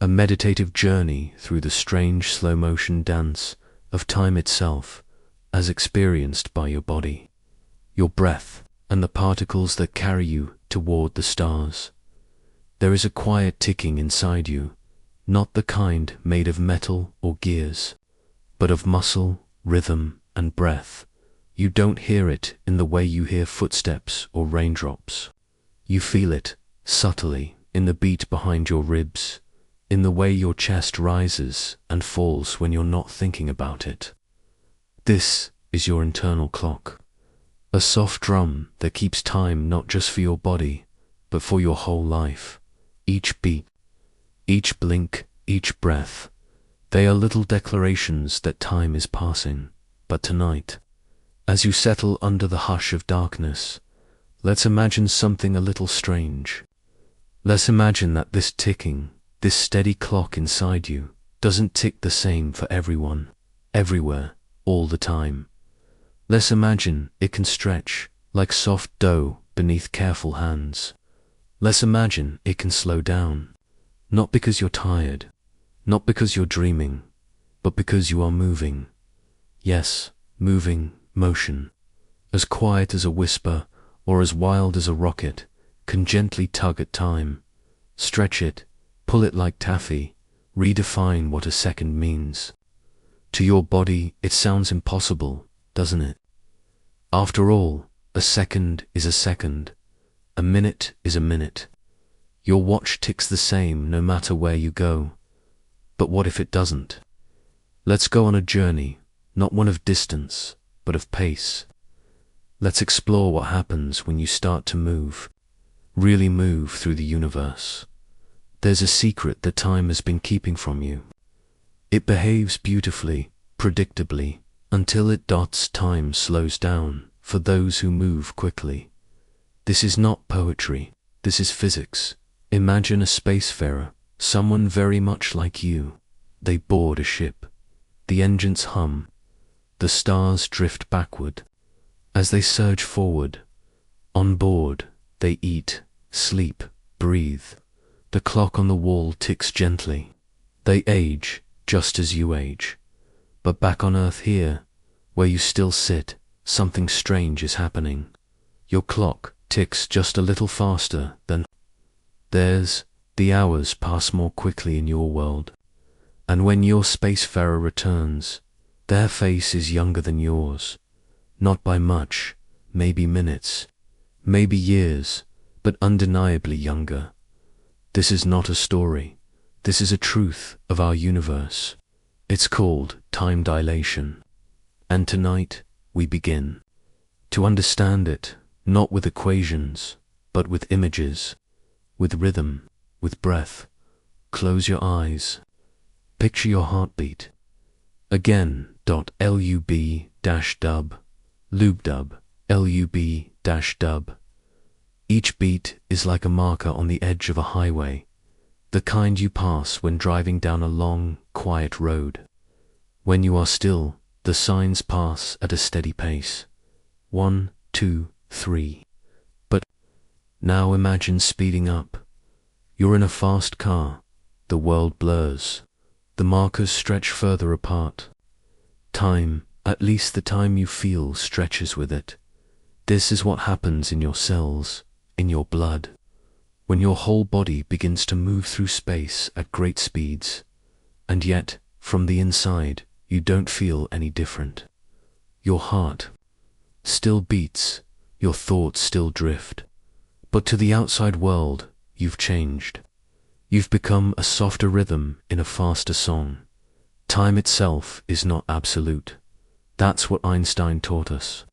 a meditative journey through the strange slow-motion dance of time itself as experienced by your body, your breath, and the particles that carry you toward the stars. There is a quiet ticking inside you, not the kind made of metal or gears, but of muscle, rhythm, and breath. You don't hear it in the way you hear footsteps or raindrops. You feel it subtly in the beat behind your ribs, in the way your chest rises and falls when you're not thinking about it. This is your internal clock, a soft drum that keeps time not just for your body, but for your whole life. Each beat, each blink, each breath, they are little declarations that time is passing. But tonight, as you settle under the hush of darkness, let's imagine something a little strange. Let's imagine that this ticking, this steady clock inside you, doesn't tick the same for everyone, everywhere, all the time. Let's imagine it can stretch like soft dough beneath careful hands. Let's imagine it can slow down, not because you're tired, not because you're dreaming, but because you are moving. Yes, moving, motion, as quiet as a whisper or as wild as a rocket, can gently tug at time, stretch it, pull it like taffy, redefine what a second means. To your body, it sounds impossible, doesn't it? After all, a second is a second. A minute is a minute. Your watch ticks the same no matter where you go. But what if it doesn't? Let's go on a journey, not one of distance, but of pace. Let's explore what happens when you start to move, really move through the universe. There's a secret that time has been keeping from you. It behaves beautifully, predictably, until it dots. Time slows down for those who move quickly. This is not poetry, this is physics. Imagine a spacefarer, someone very much like you. They board a ship. The engines hum. The stars drift backward. As they surge forward, on board, they eat, sleep, breathe. The clock on the wall ticks gently. They age, just as you age. But back on Earth here, where you still sit, something strange is happening. Your clock ticks just a little faster than theirs. The hours pass more quickly in your world. And when your spacefarer returns, their face is younger than yours. Not by much, maybe minutes, maybe years, but undeniably younger. This is not a story. This is a truth of our universe. It's called time dilation. And tonight, we begin to understand it, not with equations, but with images, with rhythm, with breath. Close your eyes. Picture your heartbeat. Again, lub-dub, lube-dub, lub-dub. Each beat is like a marker on the edge of a highway, the kind you pass when driving down a long, quiet road. When you are still, the signs pass at a steady pace. 1, 2, 3. But now imagine speeding up. You're in a fast car. The world blurs. The markers stretch further apart. Time, at least the time you feel, stretches with it. This is what happens in your cells, in your blood, when your whole body begins to move through space at great speeds. And yet, from the inside, you don't feel any different. Your heart still beats, your thoughts still drift. But to the outside world, you've changed. You've become a softer rhythm in a faster song. Time itself is not absolute. That's what Einstein taught us.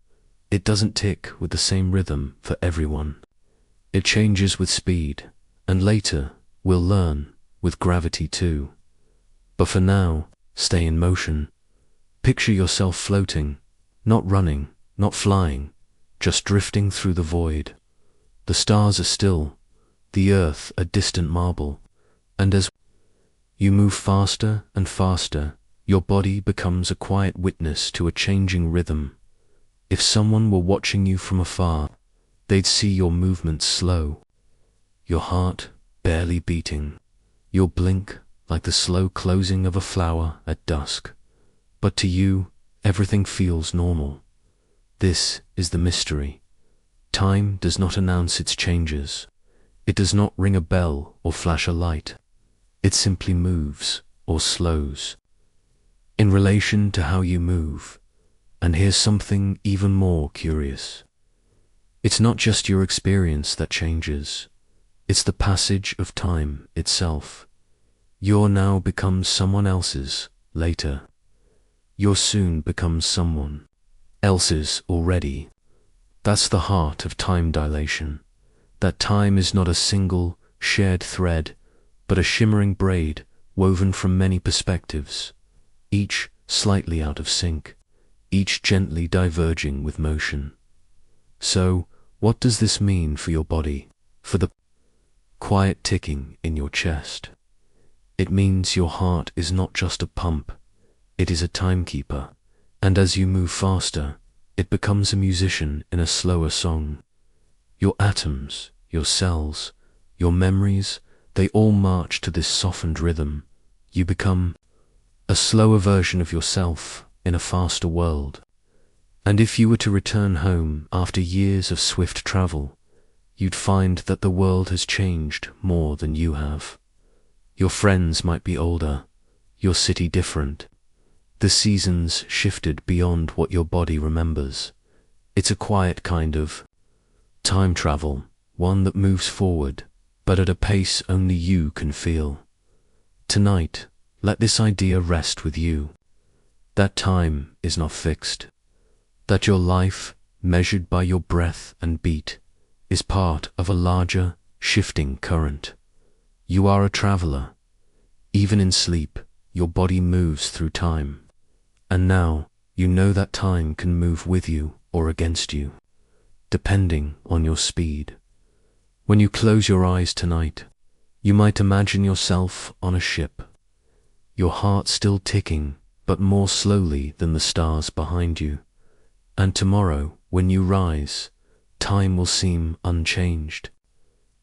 It doesn't tick with the same rhythm for everyone. It changes with speed, and later, we'll learn, with gravity too. But for now, stay in motion. Picture yourself floating, not running, not flying, just drifting through the void. The stars are still, the earth a distant marble, and as you move faster and faster, your body becomes a quiet witness to a changing rhythm. If someone were watching you from afar, they'd see your movements slow, your heart barely beating, your blink like the slow closing of a flower at dusk. But to you, everything feels normal. This is the mystery. Time does not announce its changes. It does not ring a bell or flash a light. It simply moves or slows in relation to how you move. And here's something even more curious. It's not just your experience that changes. It's the passage of time itself. Your now becomes someone else's later. Your soon becomes someone else's already. That's the heart of time dilation. That time is not a single, shared thread, but a shimmering braid woven from many perspectives, each slightly out of sync, each gently diverging with motion. So, what does this mean for your body, for the quiet ticking in your chest? It means your heart is not just a pump, it is a timekeeper, and as you move faster, it becomes a musician in a slower song. Your atoms, your cells, your memories, they all march to this softened rhythm. You become a slower version of yourself in a faster world. And if you were to return home after years of swift travel, you'd find that the world has changed more than you have. Your friends might be older, your city different. The seasons shifted beyond what your body remembers. It's a quiet kind of time travel, one that moves forward, but at a pace only you can feel. Tonight, let this idea rest with you. That time is not fixed. That your life, measured by your breath and beat, is part of a larger, shifting current. You are a traveler. Even in sleep, your body moves through time. And now, you know that time can move with you or against you, depending on your speed. When you close your eyes tonight, you might imagine yourself on a ship, your heart still ticking, but more slowly than the stars behind you. And tomorrow, when you rise, time will seem unchanged.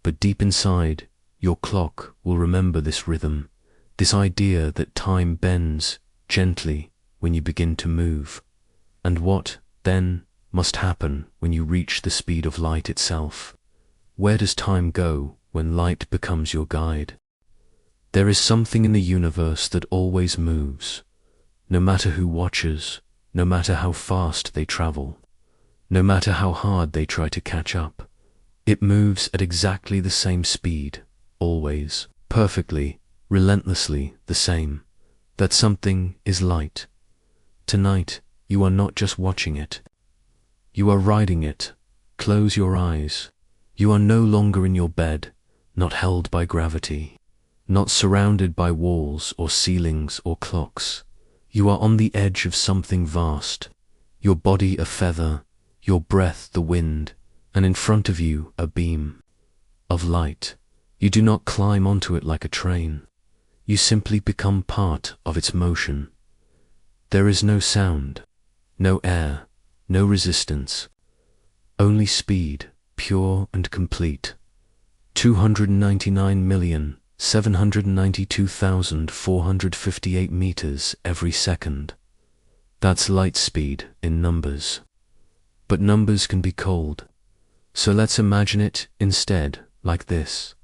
But deep inside, your clock will remember this rhythm, this idea that time bends gently when you begin to move. And what, then, must happen when you reach the speed of light itself? Where does time go when light becomes your guide? There is something in the universe that always moves, no matter who watches, no matter how fast they travel, no matter how hard they try to catch up. It moves at exactly the same speed, always, perfectly, relentlessly the same. That something is light. Tonight, you are not just watching it. You are riding it. Close your eyes. You are no longer in your bed, not held by gravity, not surrounded by walls or ceilings or clocks. You are on the edge of something vast, your body a feather, your breath the wind, and in front of you a beam of light. You do not climb onto it like a train. You simply become part of its motion. There is no sound, no air, no resistance, only speed, pure and complete. 299,792,458 meters every second. That's light speed in numbers. But numbers can be cold. So let's imagine it instead like this.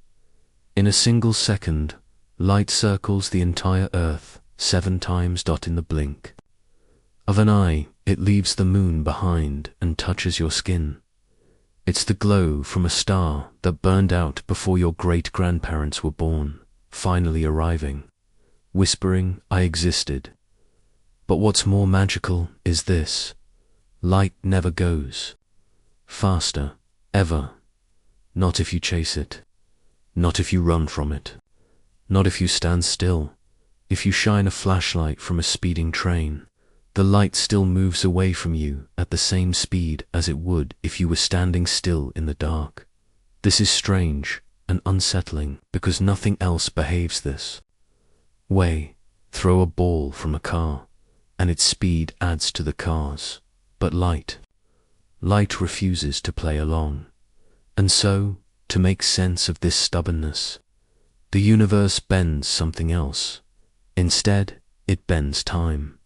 In a single second, light circles the entire Earth 7 times. In the blink of an eye, it leaves the moon behind and touches your skin. It's the glow from a star that burned out before your great-grandparents were born, finally arriving, whispering, "I existed." But what's more magical is this. Light never goes faster, ever. Not if you chase it. Not if you run from it. Not if you stand still. If you shine a flashlight from a speeding train, the light still moves away from you at the same speed as it would if you were standing still in the dark. This is strange and unsettling because nothing else behaves this way. Throw a ball from a car, and its speed adds to the car's. But light refuses to play along. And so, to make sense of this stubbornness, The universe bends something else. Instead, it bends time.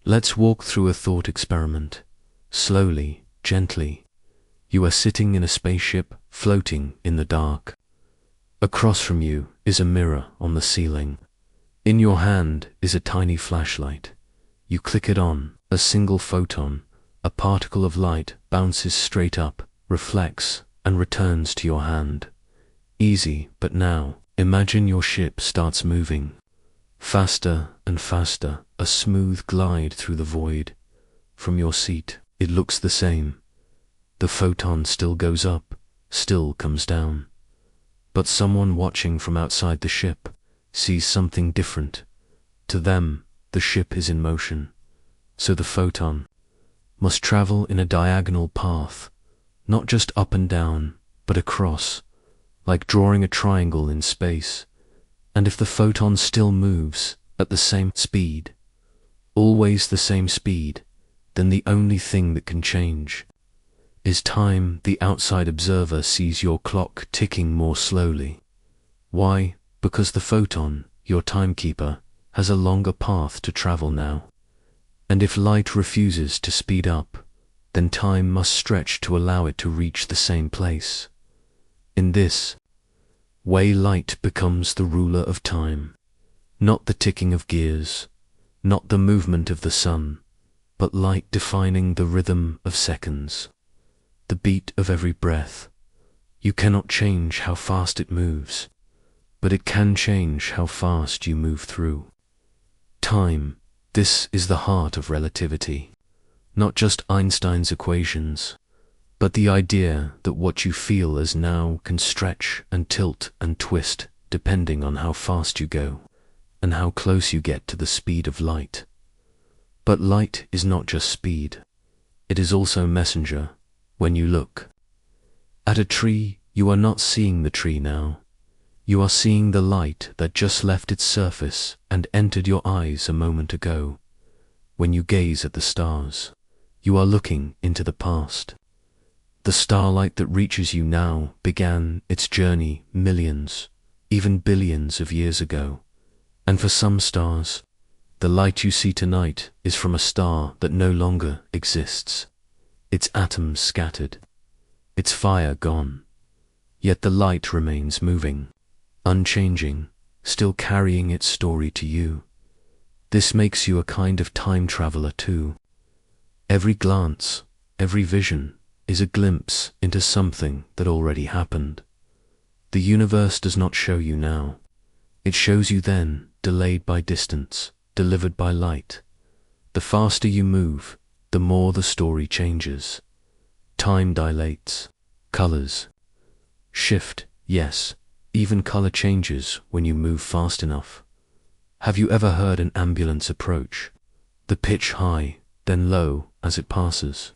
Let's walk through a thought experiment. Slowly, gently. You are sitting in a spaceship, floating in the dark. Across from you is a mirror on the ceiling. In your hand is a tiny flashlight. You click it on. A single photon, a particle of light, bounces straight up, reflects, and returns to your hand. Easy, but now, imagine your ship starts moving. Faster and faster, a smooth glide through the void. From your seat, it looks the same. The photon still goes up, still comes down. But someone watching from outside the ship sees something different. To them, the ship is in motion. So the photon must travel in a diagonal path, not just up and down, but across, like drawing a triangle in space. And if the photon still moves at the same speed, always the same speed, then the only thing that can change is time. The outside observer sees your clock ticking more slowly. Why? Because the photon, your timekeeper, has a longer path to travel now. And if light refuses to speed up, then time must stretch to allow it to reach the same place. In this way, light becomes the ruler of time, not the ticking of gears, not the movement of the sun, but light defining the rhythm of seconds, the beat of every breath. You cannot change how fast it moves, but it can change how fast you move through time. This is the heart of relativity, not just Einstein's equations, but the idea that what you feel as now can stretch and tilt and twist depending on how fast you go and how close you get to the speed of light. But light is not just speed, it is also messenger. When you look at a tree, you are not seeing the tree now. You are seeing the light that just left its surface and entered your eyes a moment ago. When you gaze at the stars, you are looking into the past. The starlight that reaches you now began its journey millions, even billions of years ago. And for some stars, the light you see tonight is from a star that no longer exists. Its atoms scattered, its fire gone. Yet the light remains moving, unchanging, still carrying its story to you. This makes you a kind of time traveler too. Every glance, every vision is a glimpse into something that already happened. The universe does not show you now. It shows you then, delayed by distance, delivered by light. The faster you move, the more the story changes. Time dilates, colors shift, yes, even color changes when you move fast enough. Have you ever heard an ambulance approach? The pitch high, then low as it passes.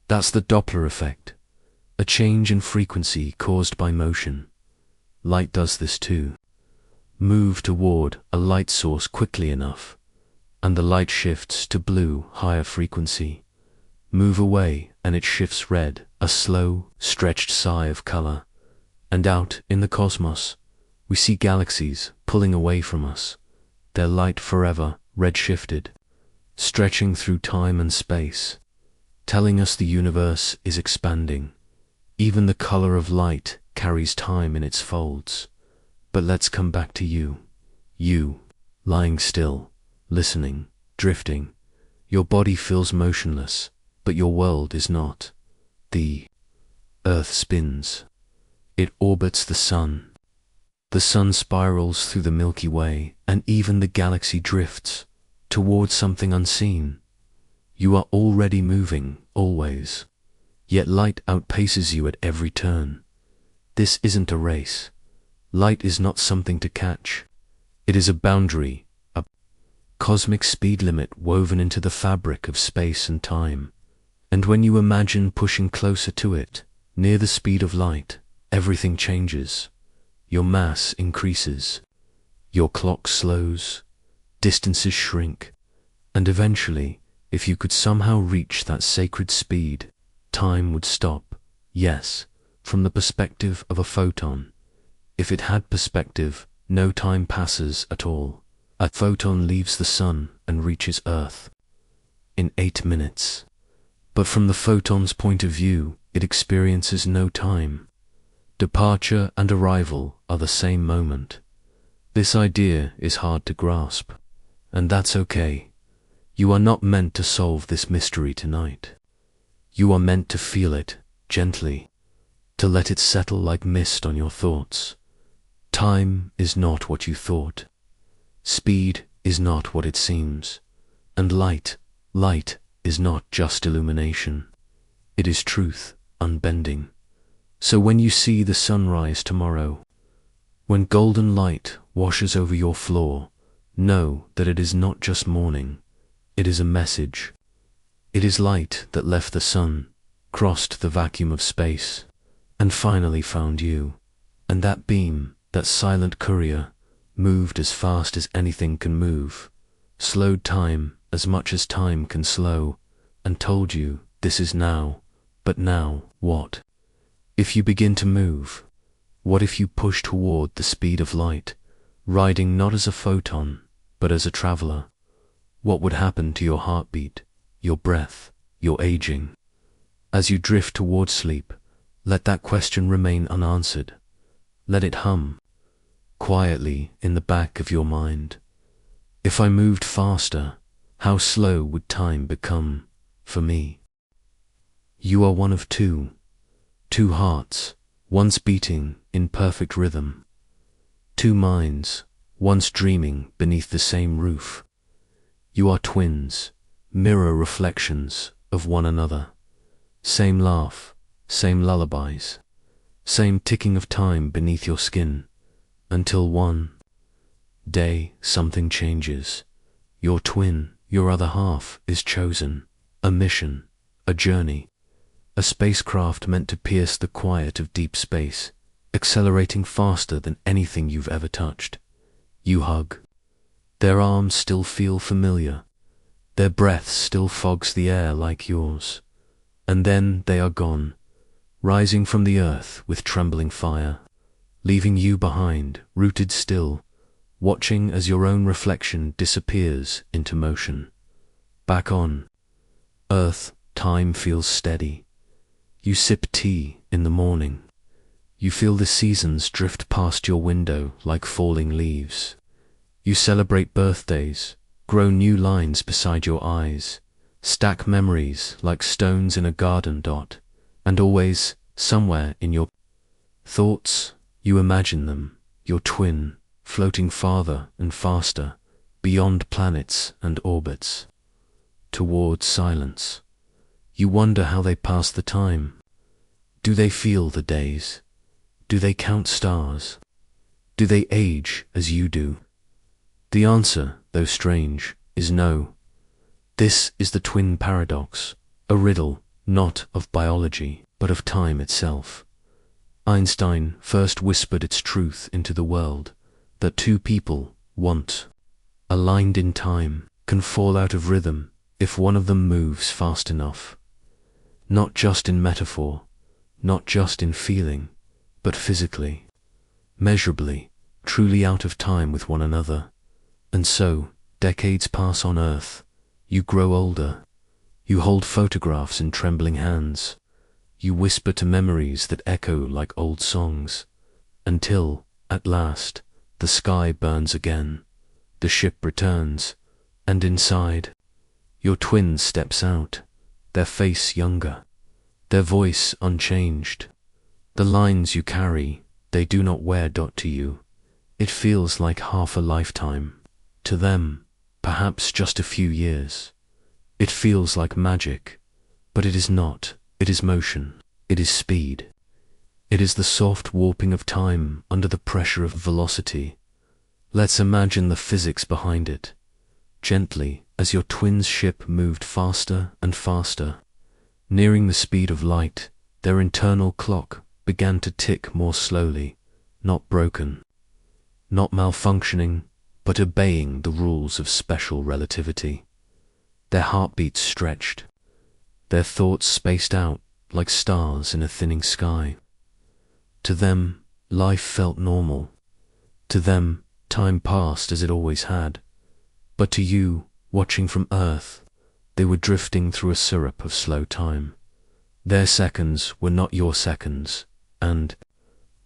That's the Doppler effect, a change in frequency caused by motion. Light does this too. Move toward a light source quickly enough, and the light shifts to blue, higher frequency. Move away and it shifts red, a slow, stretched sigh of color. And out in the cosmos, we see galaxies pulling away from us, their light forever red-shifted, stretching through time and space, telling us the universe is expanding. Even the color of light carries time in its folds. But let's come back to you. You, lying still, listening, drifting. Your body feels motionless, but your world is not. The Earth spins. It orbits the sun. The sun spirals through the Milky Way, and even the galaxy drifts towards something unseen. You are already moving, always. Yet light outpaces you at every turn. This isn't a race. Light is not something to catch. It is a boundary, a cosmic speed limit woven into the fabric of space and time. And when you imagine pushing closer to it, near the speed of light, everything changes. Your mass increases. Your clock slows. Distances shrink. And eventually, if you could somehow reach that sacred speed, time would stop. Yes, from the perspective of a photon, If it had perspective, no time passes at all. A photon leaves the sun and reaches Earth in 8 minutes. But from the photon's point of view, it experiences no time. Departure and arrival are the same moment. This idea is hard to grasp, and that's okay. You are not meant to solve this mystery tonight. You are meant to feel it gently, to let it settle like mist on your thoughts. Time is not what you thought. Speed is not what it seems. And light is not just illumination. It is truth, unbending. So when you see the sunrise tomorrow, when golden light washes over your floor, know that it is not just morning. It is a message. It is light that left the sun, crossed the vacuum of space, and finally found you. And that beam, that silent courier, moved as fast as anything can move, slowed time as much as time can slow, and told you, this is now. But now, what? If you begin to move, what if you push toward the speed of light, riding not as a photon, but as a traveler? What would happen to your heartbeat, your breath, your aging? As you drift toward sleep, let that question remain unanswered. Let it hum quietly in the back of your mind. If I moved faster, how slow would time become for me? You are one of two hearts, once beating in perfect rhythm. Two minds, once dreaming beneath the same roof. You are twins, mirror reflections of one another. Same laugh, same lullabies, same ticking of time beneath your skin, until one day something changes. Your twin, your other half, is chosen. A mission, a journey, a spacecraft meant to pierce the quiet of deep space, accelerating faster than anything you've ever touched. You hug. Their arms still feel familiar. Their breath still fogs the air like yours. And then they are gone, rising from the earth with trembling fire, leaving you behind, rooted still, watching as your own reflection disappears into motion. Back on Earth, time feels steady. You sip tea in the morning. You feel the seasons drift past your window like falling leaves. You celebrate birthdays, grow new lines beside your eyes, stack memories like stones in a garden dot, and always, somewhere in your thoughts, you imagine them, your twin, floating farther and faster, beyond planets and orbits, towards silence. You wonder how they pass the time. Do they feel the days? Do they count stars? Do they age as you do? The answer, though strange, is no. This is the twin paradox, a riddle not of biology, but of time itself. Einstein first whispered its truth into the world, that two people, once aligned in time, can fall out of rhythm if one of them moves fast enough. Not just in metaphor, not just in feeling, but physically, measurably, truly out of time with one another. And so, decades pass on Earth. You grow older. You hold photographs in trembling hands. You whisper to memories that echo like old songs, until, at last, the sky burns again, the ship returns, and inside, your twin steps out, their face younger, their voice unchanged. The lines you carry, they do not wear to you. It feels like half a lifetime. To them, perhaps just a few years. It feels like magic, but it is not. It is motion. It is speed. It is the soft warping of time under the pressure of velocity. Let's imagine the physics behind it. Gently, as your twin's ship moved faster and faster, nearing the speed of light, their internal clock began to tick more slowly, not broken, not malfunctioning, but obeying the rules of special relativity. Their heartbeats stretched, their thoughts spaced out like stars in a thinning sky. To them, Life felt normal. To them, time passed as it always had. But to you, watching from Earth, they were drifting through a syrup of slow time. Their seconds were not your seconds, and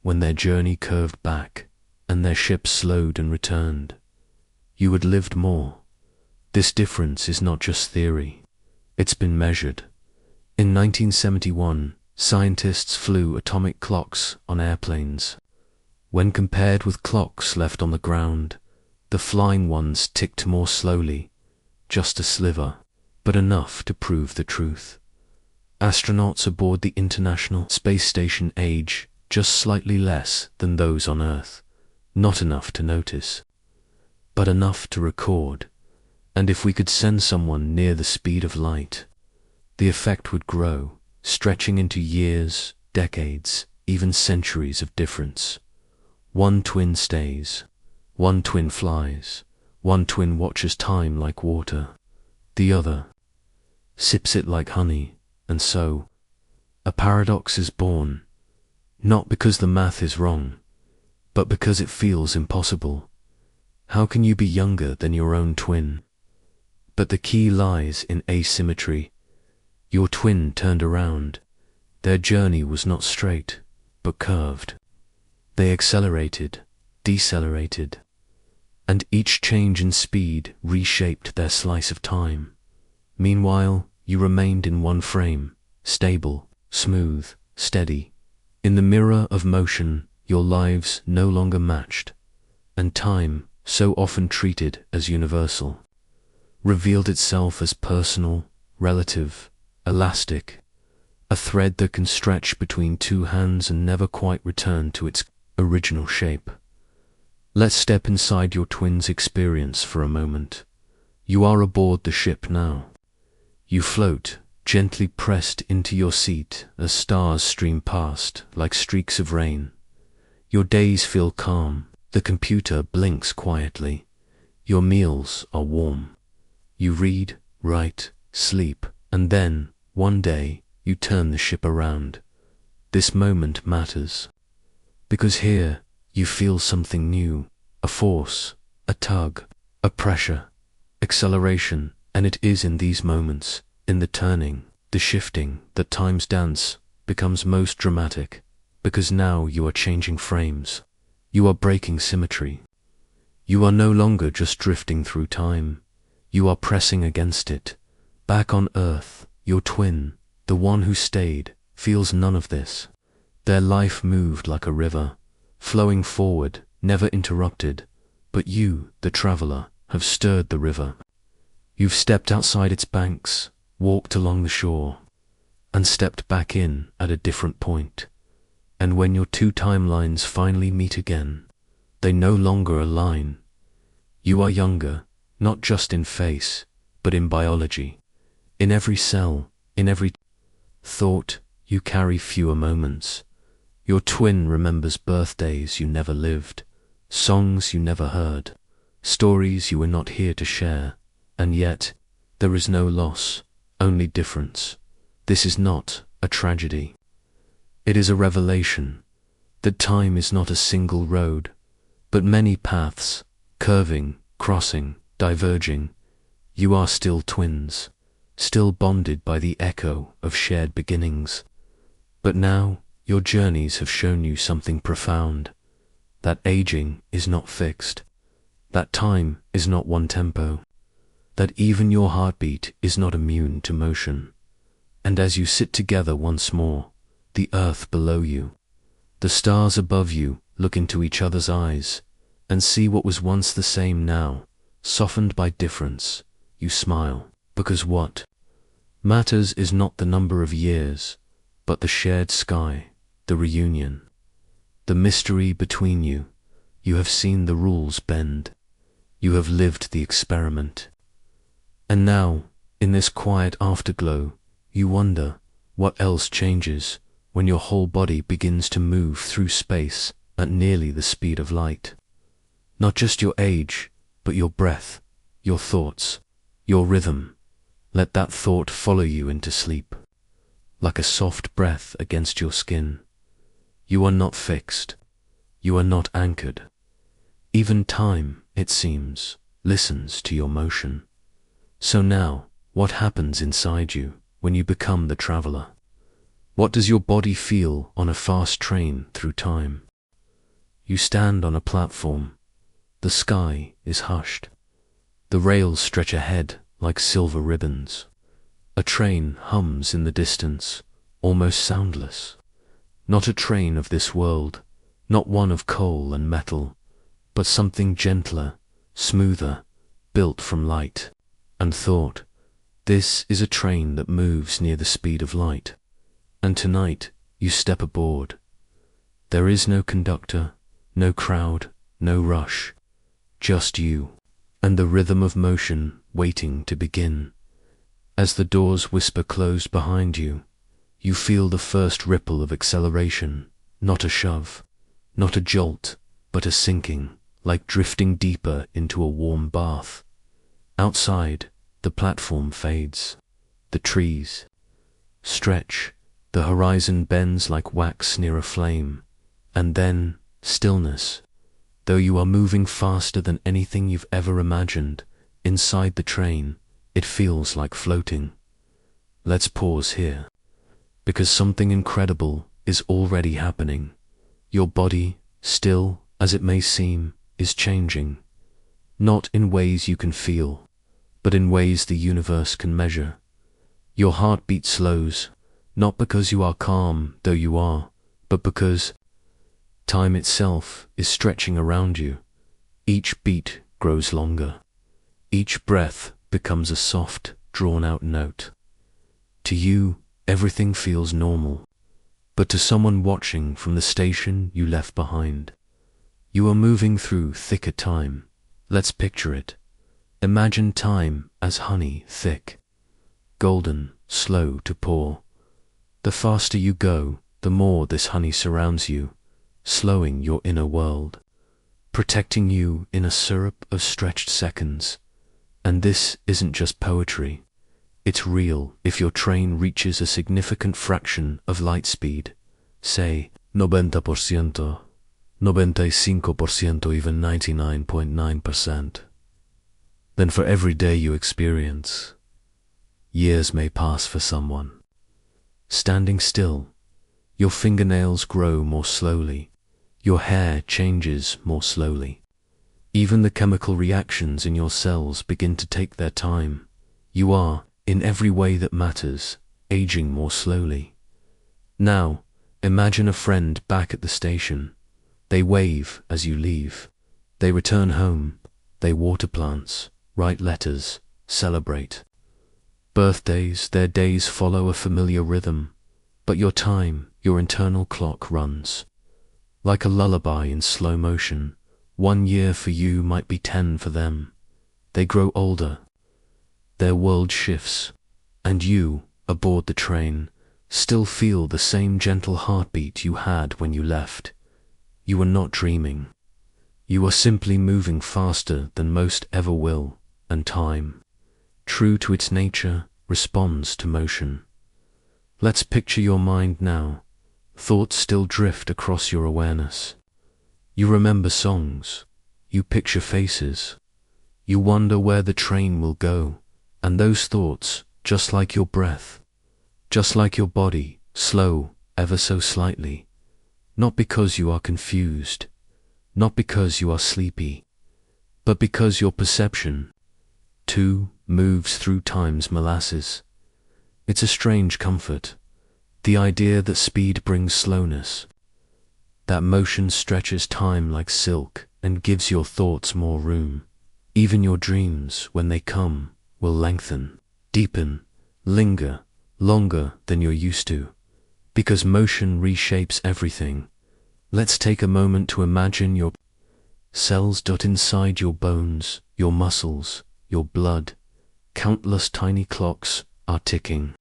when their journey curved back, and their ship slowed and returned, you had lived more. This difference is not just theory. It's been measured. In 1971, scientists flew atomic clocks on airplanes. When compared with clocks left on the ground, the flying ones ticked more slowly, just a sliver, but enough to prove the truth. Astronauts aboard the International Space Station age just slightly less than those on Earth. Not enough to notice, but enough to record. And if we could send someone near the speed of light, the effect would grow, stretching into years, decades, even centuries of difference. One twin stays, one twin flies, one twin watches time like water, the other sips it like honey, and so a paradox is born, not because the math is wrong, but because it feels impossible. How can you be younger than your own twin? But the key lies in asymmetry. Your twin turned around. Their journey was not straight, but curved. They accelerated, decelerated, and each change in speed reshaped their slice of time. Meanwhile, you remained in one frame, stable, smooth, steady. In the mirror of motion, your lives no longer matched, and time, so often treated as universal, revealed itself as personal, relative, elastic, a thread that can stretch between two hands and never quite return to its original shape. Let's step inside your twin's experience for a moment. You are aboard the ship now. You float, gently pressed into your seat as stars stream past like streaks of rain. Your days feel calm, the computer blinks quietly, your meals are warm. You read, write, sleep, and then, one day, you turn the ship around. This moment matters, because here you feel something new, a force, a tug, a pressure, acceleration, and it is in these moments, in the turning, the shifting, that time's dance becomes most dramatic, because now you are changing frames. You are breaking symmetry. You are no longer just drifting through time. You are pressing against it. Back on Earth, your twin, the one who stayed, feels none of this. Their life moved like a river, flowing forward, never interrupted. But you, the traveler, have stirred the river. You've stepped outside its banks, walked along the shore, and stepped back in at a different point. And when your two timelines finally meet again, they no longer align. You are younger, not just in face, but in biology. In every cell, in every thought, you carry fewer moments. Your twin remembers birthdays you never lived, songs you never heard, stories you were not here to share, and yet there is no loss, only difference. This is not a tragedy. It is a revelation that time is not a single road, but many paths, curving, crossing, diverging. You are still twins, still bonded by the echo of shared beginnings. But now your journeys have shown you something profound, that aging is not fixed, that time is not one tempo, that even your heartbeat is not immune to motion. And as you sit together once more, the earth below you, the stars above you look into each other's eyes and see what was once the same now, softened by difference. You smile, because what matters is not the number of years, but the shared sky, the reunion, the mystery between you. You have seen the rules bend. You have lived the experiment. And now, in this quiet afterglow, you wonder what else changes when your whole body begins to move through space at nearly the speed of light. Not just your age, but your breath, your thoughts, your rhythm. Let that thought follow you into sleep, like a soft breath against your skin. You are not fixed. You are not anchored. Even time, it seems, listens to your motion. So now, what happens inside you when you become the traveler? What does your body feel on a fast train through time? You stand on a platform. The sky is hushed. The rails stretch ahead like silver ribbons. A train hums in the distance, almost soundless. Not a train of this world, not one of coal and metal, but something gentler, smoother, built from light and thought. This is a train that moves near the speed of light. And tonight you step aboard. There is no conductor, no crowd, no rush, just you and the rhythm of motion waiting to begin. As the doors whisper closed behind you, you feel the first ripple of acceleration, not a shove, not a jolt, but a sinking, like drifting deeper into a warm bath. Outside, the platform fades. The trees stretch. The horizon bends like wax near a flame. And then, stillness. Though you are moving faster than anything you've ever imagined, inside the train, it feels like floating. Let's pause here, because something incredible is already happening. Your body, still as it may seem, is changing. Not in ways you can feel, but in ways the universe can measure. Your heartbeat slows, not because you are calm, though you are, but because time itself is stretching around you. Each beat grows longer. Each breath becomes a soft, drawn-out note. To you, everything feels normal, but to someone watching from the station you left behind, you are moving through thicker time. Let's picture it. Imagine time as honey, thick, golden, slow to pour. The faster you go, the more this honey surrounds you, slowing your inner world, protecting you in a syrup of stretched seconds. And this isn't just poetry. It's real. If your train reaches a significant fraction of light speed, say 90%, 95%, even 99.9%, then for every day you experience, years may pass for someone. Standing still, your fingernails grow more slowly, your hair changes more slowly. Even the chemical reactions in your cells begin to take their time. You are, in every way that matters, aging more slowly. Now, imagine a friend back at the station. They wave as you leave. They return home. They water plants, write letters, celebrate. Birthdays, their days follow a familiar rhythm, but your time, your internal clock runs. Like a lullaby in slow motion, 1 year for you might be 10 for them. They grow older. Their world shifts, and you, aboard the train, still feel the same gentle heartbeat you had when you left. You are not dreaming. You are simply moving faster than most ever will, and time, true to its nature, responds to motion. Let's picture your mind now. Thoughts still drift across your awareness. You remember songs. You picture faces. You wonder where the train will go. And those thoughts, just like your breath, just like your body, slow ever so slightly. Not because you are confused, not because you are sleepy, but because your perception, too, moves through time's molasses. It's a strange comfort, the idea that speed brings slowness, that motion stretches time like silk and gives your thoughts more room. Even your dreams, when they come, will lengthen, deepen, linger, longer than you're used to, because motion reshapes everything. Let's take a moment to imagine your cells inside your bones, your muscles, your blood. Countless tiny clocks are ticking,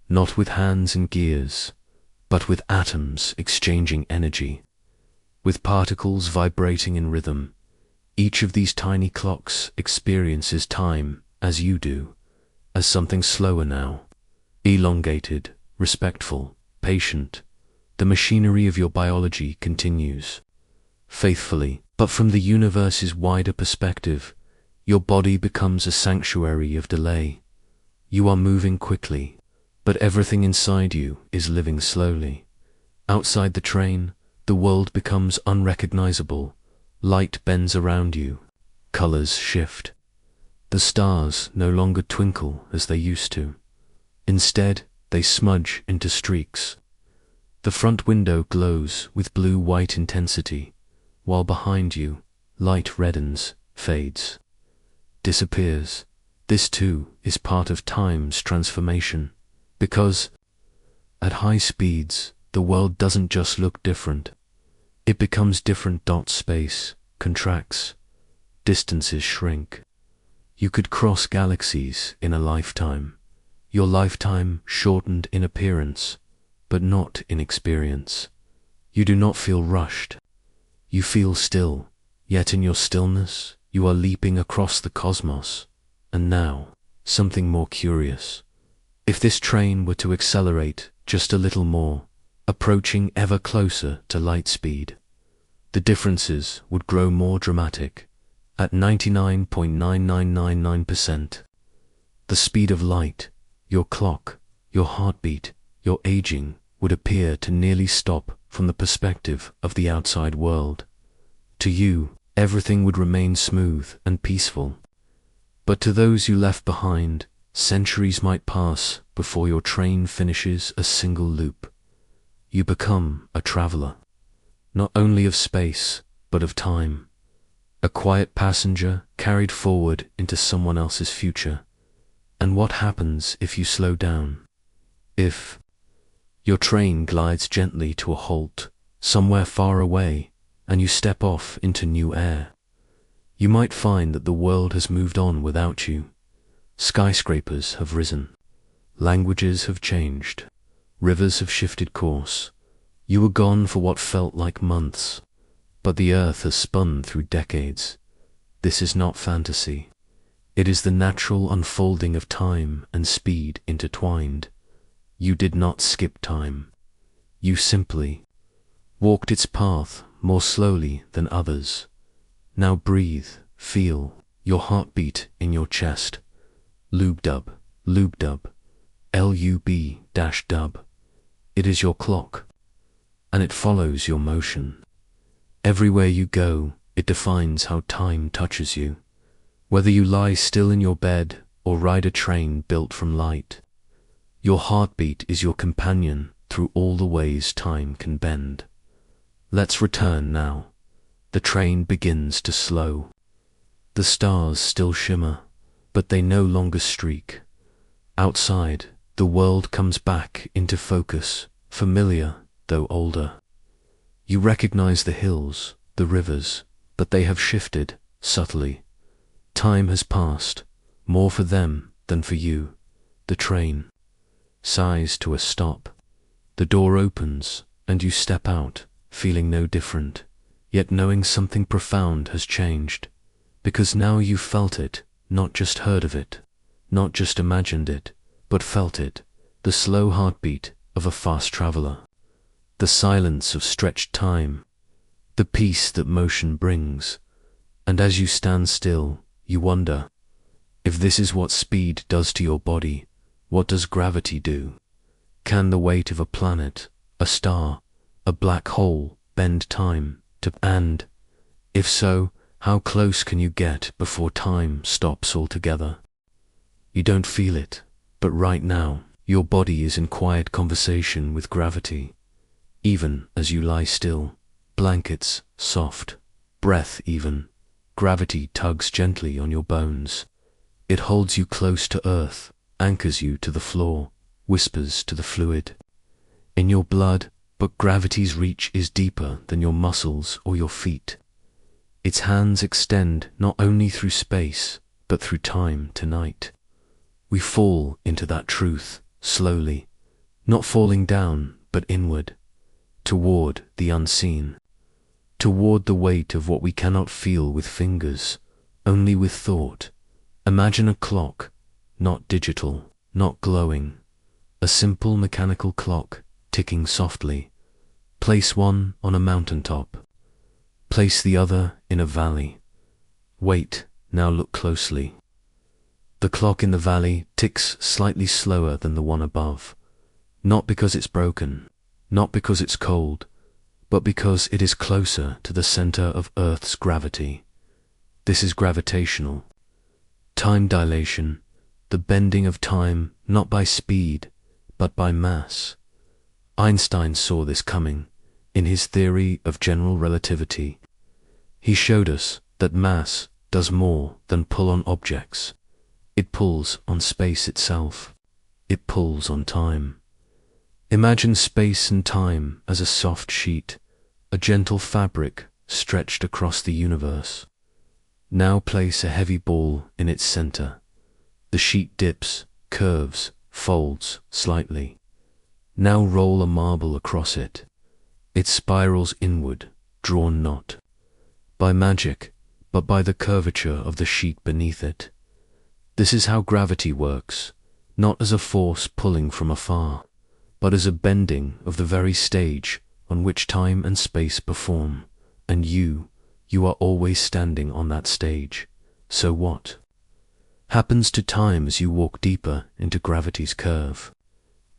not with hands and gears, but with atoms exchanging energy, with particles vibrating in rhythm. Each of these tiny clocks experiences time as you do, as something slower now, elongated, respectful, patient. The machinery of your biology continues. faithfully. But from the universe's wider perspective, your body becomes a sanctuary of delay. You are moving quickly, but everything inside you is living slowly. Outside the train, the world becomes unrecognizable. Light bends around you. Colors shift. The stars no longer twinkle as they used to. Instead, they smudge into streaks. The front window glows with blue-white intensity, while behind you, light reddens, fades, disappears. This too is part of time's transformation, because at high speeds, the world doesn't just look different. It becomes different. Space contracts, distances shrink. You could cross galaxies in a lifetime. Your lifetime shortened in appearance, but not in experience. You do not feel rushed. You feel still, yet in your stillness, you are leaping across the cosmos. And now, something more curious. If this train were to accelerate just a little more, approaching ever closer to light speed, the differences would grow more dramatic. At 99.9999%, the speed of light, your clock, your heartbeat, your aging would appear to nearly stop from the perspective of the outside world. To you, everything would remain smooth and peaceful. But to those you left behind, centuries might pass before your train finishes a single loop. You become a traveler, not only of space, but of time. A quiet passenger carried forward into someone else's future. And what happens if you slow down? If your train glides gently to a halt somewhere far away and you step off into new air, you might find that the world has moved on without you. Skyscrapers have risen. Languages have changed. Rivers have shifted course. You were gone for what felt like months, but the earth has spun through decades. This is not fantasy. It is the natural unfolding of time and speed intertwined. You did not skip time. You simply walked its path more slowly than others. Now breathe, feel your heartbeat in your chest. Lube-dub, L-U-B-dub. It is your clock, and it follows your motion. Everywhere you go, it defines how time touches you. Whether you lie still in your bed or ride a train built from light, your heartbeat is your companion through all the ways time can bend. Let's return now. The train begins to slow. The stars still shimmer, but they no longer streak. Outside, the world comes back into focus, familiar though older. You recognize the hills, the rivers, but they have shifted subtly. Time has passed, more for them than for you. The train sighs to a stop. The door opens, and you step out, feeling no different, yet knowing something profound has changed. Because now you've felt it, not just heard of it, not just imagined it, but felt it, the slow heartbeat of a fast traveler, the silence of stretched time, the peace that motion brings. And as you stand still, you wonder, if this is what speed does to your body, what does gravity do? Can the weight of a planet, a star, a black hole bend time to, and if so, how close can you get before time stops altogether? You don't feel it, but right now, your body is in quiet conversation with gravity. Even as you lie still, blankets soft, breath even, gravity tugs gently on your bones. It holds you close to earth, anchors you to the floor, whispers to the fluid in your blood, but gravity's reach is deeper than your muscles or your feet. Its hands extend not only through space, but through time tonight. We fall into that truth, slowly, not falling down, but inward, toward the unseen, toward the weight of what we cannot feel with fingers, only with thought. Imagine a clock, not digital, not glowing, a simple mechanical clock ticking softly. Place one on a mountaintop. Place the other in a valley. Wait, now look closely. The clock in the valley ticks slightly slower than the one above, not because it's broken, not because it's cold, but because it is closer to the center of Earth's gravity. This is gravitational. Time dilation, the bending of time not by speed, but by mass. Einstein saw this coming in his theory of general relativity. He showed us that mass does more than pull on objects. It pulls on space itself. It pulls on time. Imagine space and time as a soft sheet, a gentle fabric stretched across the universe. Now place a heavy ball in its center. The sheet dips, curves, folds slightly. Now roll a marble across it. It spirals inward, drawn not by magic, but by the curvature of the sheet beneath it. This is how gravity works, not as a force pulling from afar, but as a bending of the very stage on which time and space perform, and you are always standing on that stage. So what happens to time as you walk deeper into gravity's curve?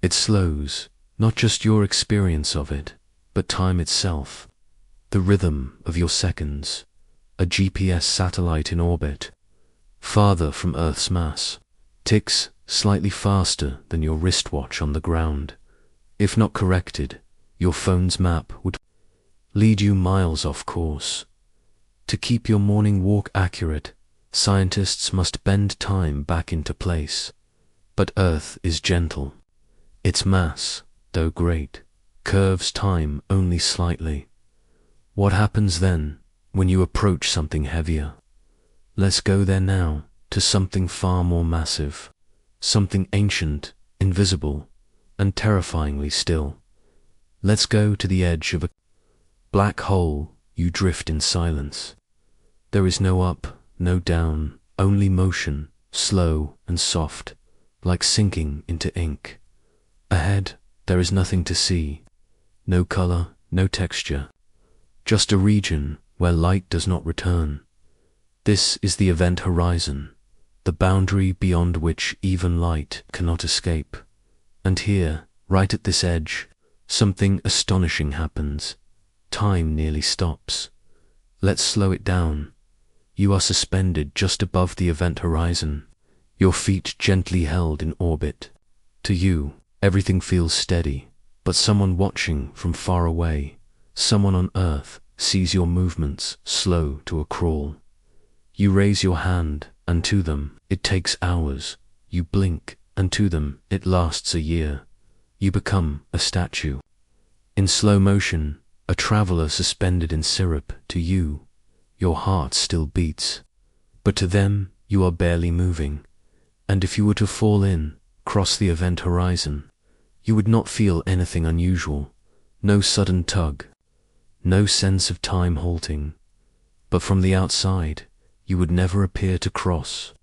It slows, not just your experience of it, but time itself, the rhythm of your seconds, a GPS satellite in orbit, farther from Earth's mass, ticks slightly faster than your wristwatch on the ground. If not corrected, your phone's map would lead you miles off course. To keep your morning walk accurate, scientists must bend time back into place. But Earth is gentle. Its mass, though great, curves time only slightly. What happens then when you approach something heavier? Let's go there now, to something far more massive, something ancient, invisible, and terrifyingly still. Let's go to the edge of a black hole. You drift in silence. There is no up, no down, only motion, slow and soft, like sinking into ink. Ahead, there is nothing to see, no color, no texture, just a region where light does not return. This is the event horizon, the boundary beyond which even light cannot escape. And here, right at this edge, something astonishing happens. Time nearly stops. Let's slow it down. You are suspended just above the event horizon, your feet gently held in orbit. To you, everything feels steady, but someone watching from far away, someone on Earth, sees your movements slow to a crawl. You raise your hand, and to them, it takes hours. You blink, and to them, it lasts a year. You become a statue. In slow motion, a traveler suspended in syrup. To you, your heart still beats. But to them, you are barely moving. And if you were to fall in, cross the event horizon, you would not feel anything unusual. No sudden tug, no sense of time halting. But from the outside, you would never appear to cross.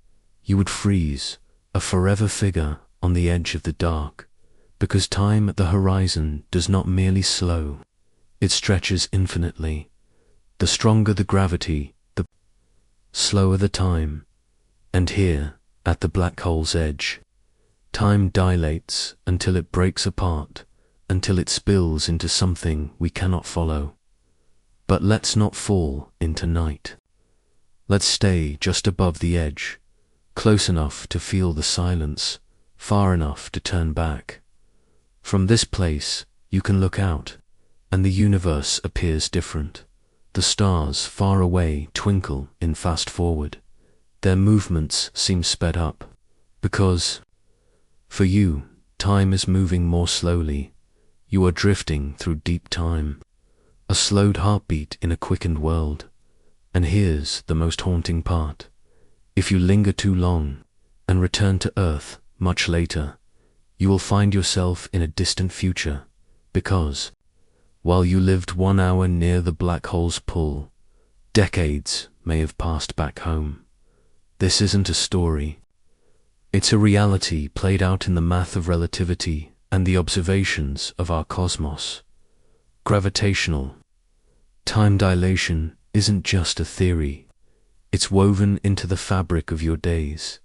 You would freeze, a forever figure on the edge of the dark, because time at the horizon does not merely slow. It stretches infinitely. The stronger the gravity, the slower the time. And here, at the black hole's edge, time dilates until it breaks apart, until it spills into something we cannot follow. But let's not fall into night. Let's stay just above the edge, close enough to feel the silence, far enough to turn back. From this place, you can look out, and the universe appears different. The stars far away twinkle in fast forward. Their movements seem sped up, because, for you, time is moving more slowly. You are drifting through deep time, a slowed heartbeat in a quickened world. And here's the most haunting part. If you linger too long, and return to Earth much later, you will find yourself in a distant future, because, while you lived 1 hour near the black hole's pull, decades may have passed back home. This isn't a story. It's a reality played out in the math of relativity and the observations of our cosmos. Gravitational. Time dilation isn't just a theory. It's woven into the fabric of your days.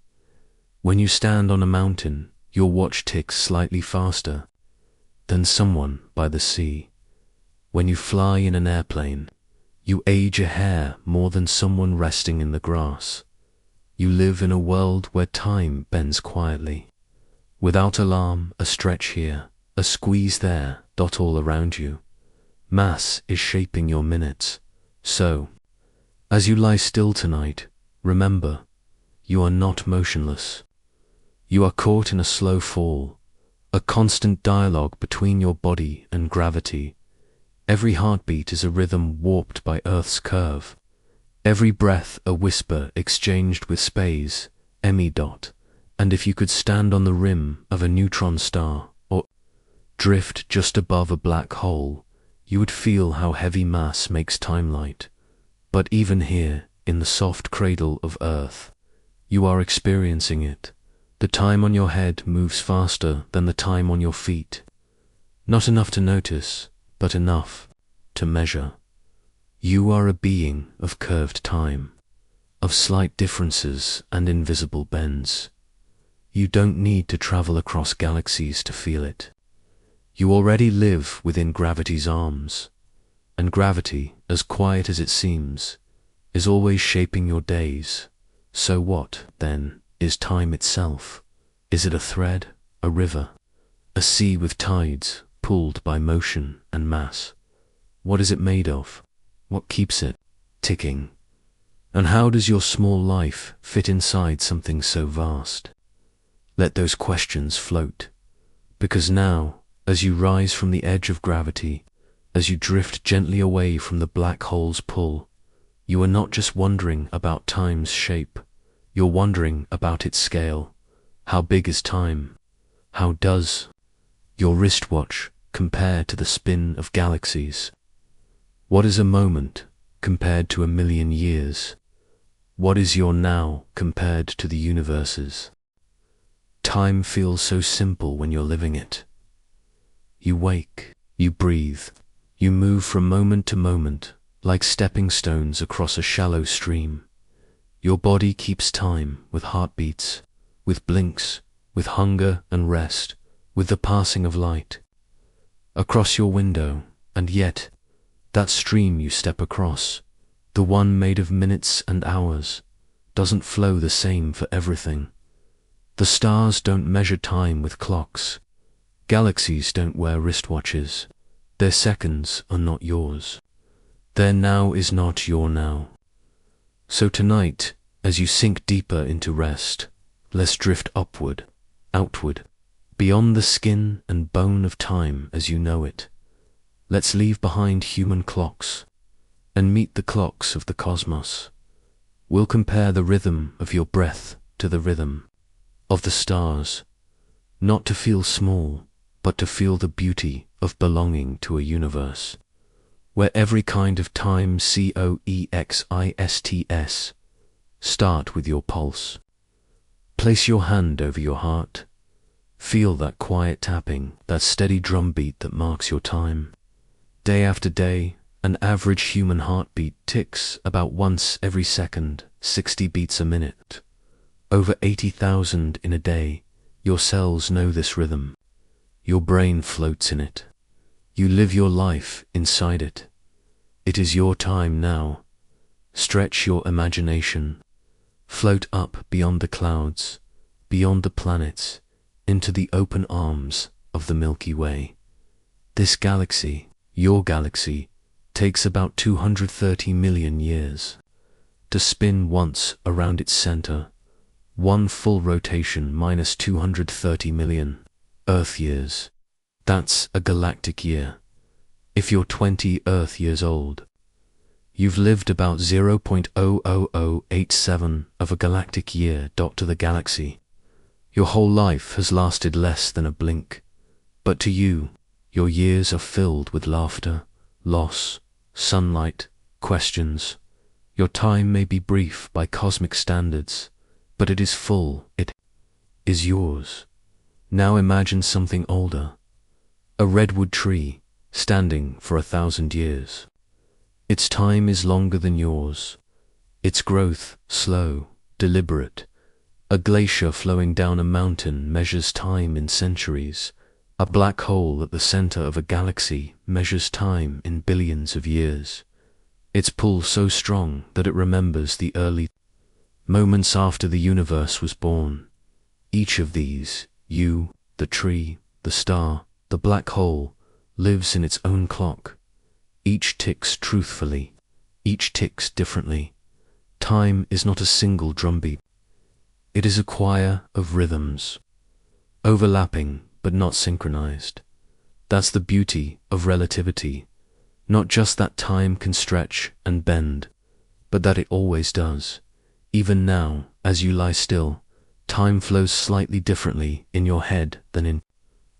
When you stand on a mountain, your watch ticks slightly faster than someone by the sea. When you fly in an airplane, you age a hair more than someone resting in the grass. You live in a world where time bends quietly. Without alarm, a stretch here, a squeeze there, dot all around you. Mass is shaping your minutes. So, as you lie still tonight, remember, you are not motionless. You are caught in a slow fall, a constant dialogue between your body and gravity. Every heartbeat is a rhythm warped by Earth's curve. Every breath a whisper exchanged with space, dot. And if you could stand on the rim of a neutron star, or drift just above a black hole, you would feel how heavy mass makes time light. But even here, in the soft cradle of Earth, you are experiencing it. The time on your head moves faster than the time on your feet. Not enough to notice, but enough to measure. You are a being of curved time, of slight differences and invisible bends. You don't need to travel across galaxies to feel it. You already live within gravity's arms, and gravity, as quiet as it seems, is always shaping your days. So what, then, is time itself? Is it a thread, a river, a sea with tides pulled by motion and mass? What is it made of? What keeps it ticking? And how does your small life fit inside something so vast? Let those questions float, because now, as you rise from the edge of gravity, as you drift gently away from the black hole's pull, you are not just wondering about time's shape, you're wondering about its scale. How big is time? How does your wristwatch compare to the spin of galaxies? What is a moment compared to 1,000,000 years? What is your now compared to the universe's? Time feels so simple when you're living it. You wake, you breathe, you move from moment to moment, like stepping stones across a shallow stream. Your body keeps time with heartbeats, with blinks, with hunger and rest, with the passing of light across your window, and yet, that stream you step across, the one made of minutes and hours, doesn't flow the same for everything. The stars don't measure time with clocks. Galaxies don't wear wristwatches. Their seconds are not yours. Their now is not your now. So tonight, as you sink deeper into rest, let's drift upward, outward, beyond the skin and bone of time as you know it. Let's leave behind human clocks and meet the clocks of the cosmos. We'll compare the rhythm of your breath to the rhythm of the stars, not to feel small, but to feel the beauty of belonging to a universe where every kind of time coexists. Start with your pulse. Place your hand over your heart. Feel that quiet tapping, that steady drumbeat that marks your time. Day after day, an average human heartbeat ticks about once every second, 60 beats a minute. Over 80,000 in a day. Your cells know this rhythm. Your brain floats in it. You live your life inside it. It is your time now. Stretch your imagination. Float up beyond the clouds, beyond the planets, into the open arms of the Milky Way. This galaxy, your galaxy, takes about 230 million years to spin once around its center. One full rotation minus 230 million Earth years. That's a galactic year. If you're 20 Earth years old, you've lived about 0.00087 of a galactic year to the galaxy. Your whole life has lasted less than a blink, but to you, your years are filled with laughter, loss, sunlight, questions. Your time may be brief by cosmic standards, but it is full, it is yours. Now imagine something older, a redwood tree standing for 1,000 years. Its time is longer than yours. Its growth, slow, deliberate. A glacier flowing down a mountain measures time in centuries. A black hole at the center of a galaxy measures time in billions of years. Its pull so strong that it remembers the early moments after the universe was born. Each of these, you, the tree, the star, the black hole, lives in its own clock. Each ticks truthfully. Each ticks differently. Time is not a single drumbeat. It is a choir of rhythms, overlapping but not synchronized. That's the beauty of relativity. Not just that time can stretch and bend, but that it always does. Even now, as you lie still, time flows slightly differently in your head than in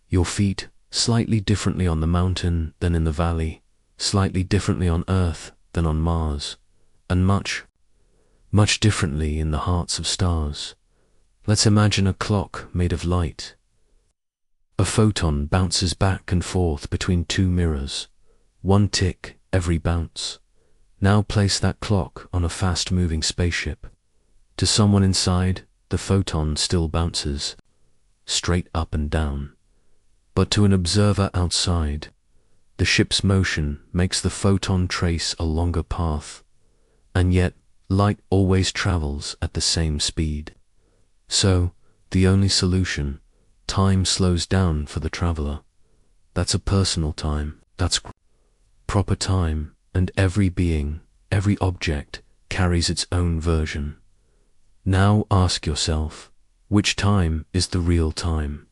your feet, slightly differently on the mountain than in the valley, slightly differently on Earth than on Mars, and much differently in the hearts of stars. Let's imagine a clock made of light. A photon bounces back and forth between two mirrors, one tick every bounce. Now place that clock on a fast-moving spaceship. To someone inside, the photon still bounces, straight up and down. But to an observer outside, the ship's motion makes the photon trace a longer path, and yet light always travels at the same speed. So, the only solution, time slows down for the traveler. That's a personal time, that's proper time, and every being, every object, carries its own version. Now ask yourself, which time is the real time?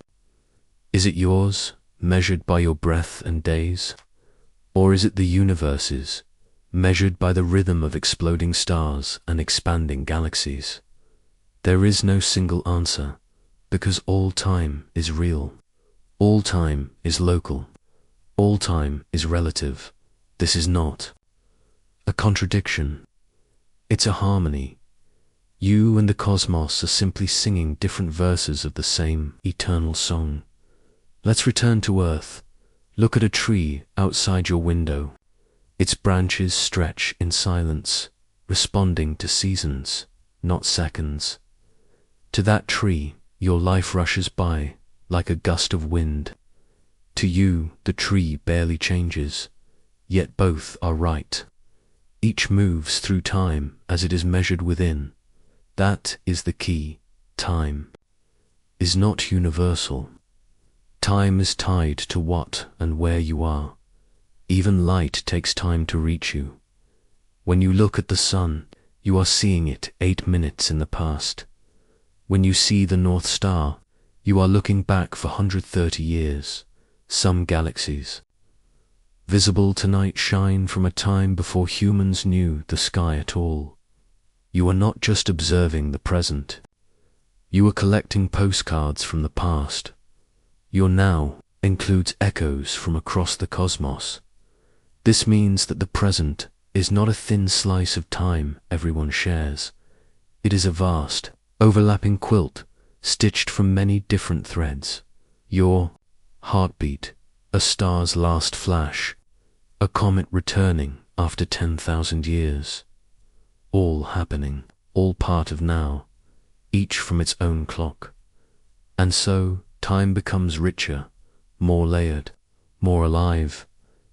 Is it yours, measured by your breath and days? Or is it the universe's, measured by the rhythm of exploding stars and expanding galaxies? There is no single answer, because all time is real. All time is local. All time is relative. This is not a contradiction. It's a harmony. You and the cosmos are simply singing different verses of the same eternal song. Let's return to Earth. Look at a tree outside your window. Its branches stretch in silence, responding to seasons, not seconds. To that tree, your life rushes by like a gust of wind. To you, the tree barely changes, yet both are right. Each moves through time as it is measured within. That is the key. Time is not universal. Time is tied to what and where you are. Even light takes time to reach you. When you look at the sun, you are seeing it 8 minutes in the past. When you see the North Star, you are looking back for 130 years. Some galaxies visible tonight shine from a time before humans knew the sky at all. You are not just observing the present. You are collecting postcards from the past. Your now includes echoes from across the cosmos. This means that the present is not a thin slice of time everyone shares. It is a vast, overlapping quilt stitched from many different threads. Your heartbeat, a star's last flash, a comet returning after 10,000 years. All happening, all part of now, each from its own clock. And so, time becomes richer, more layered, more alive.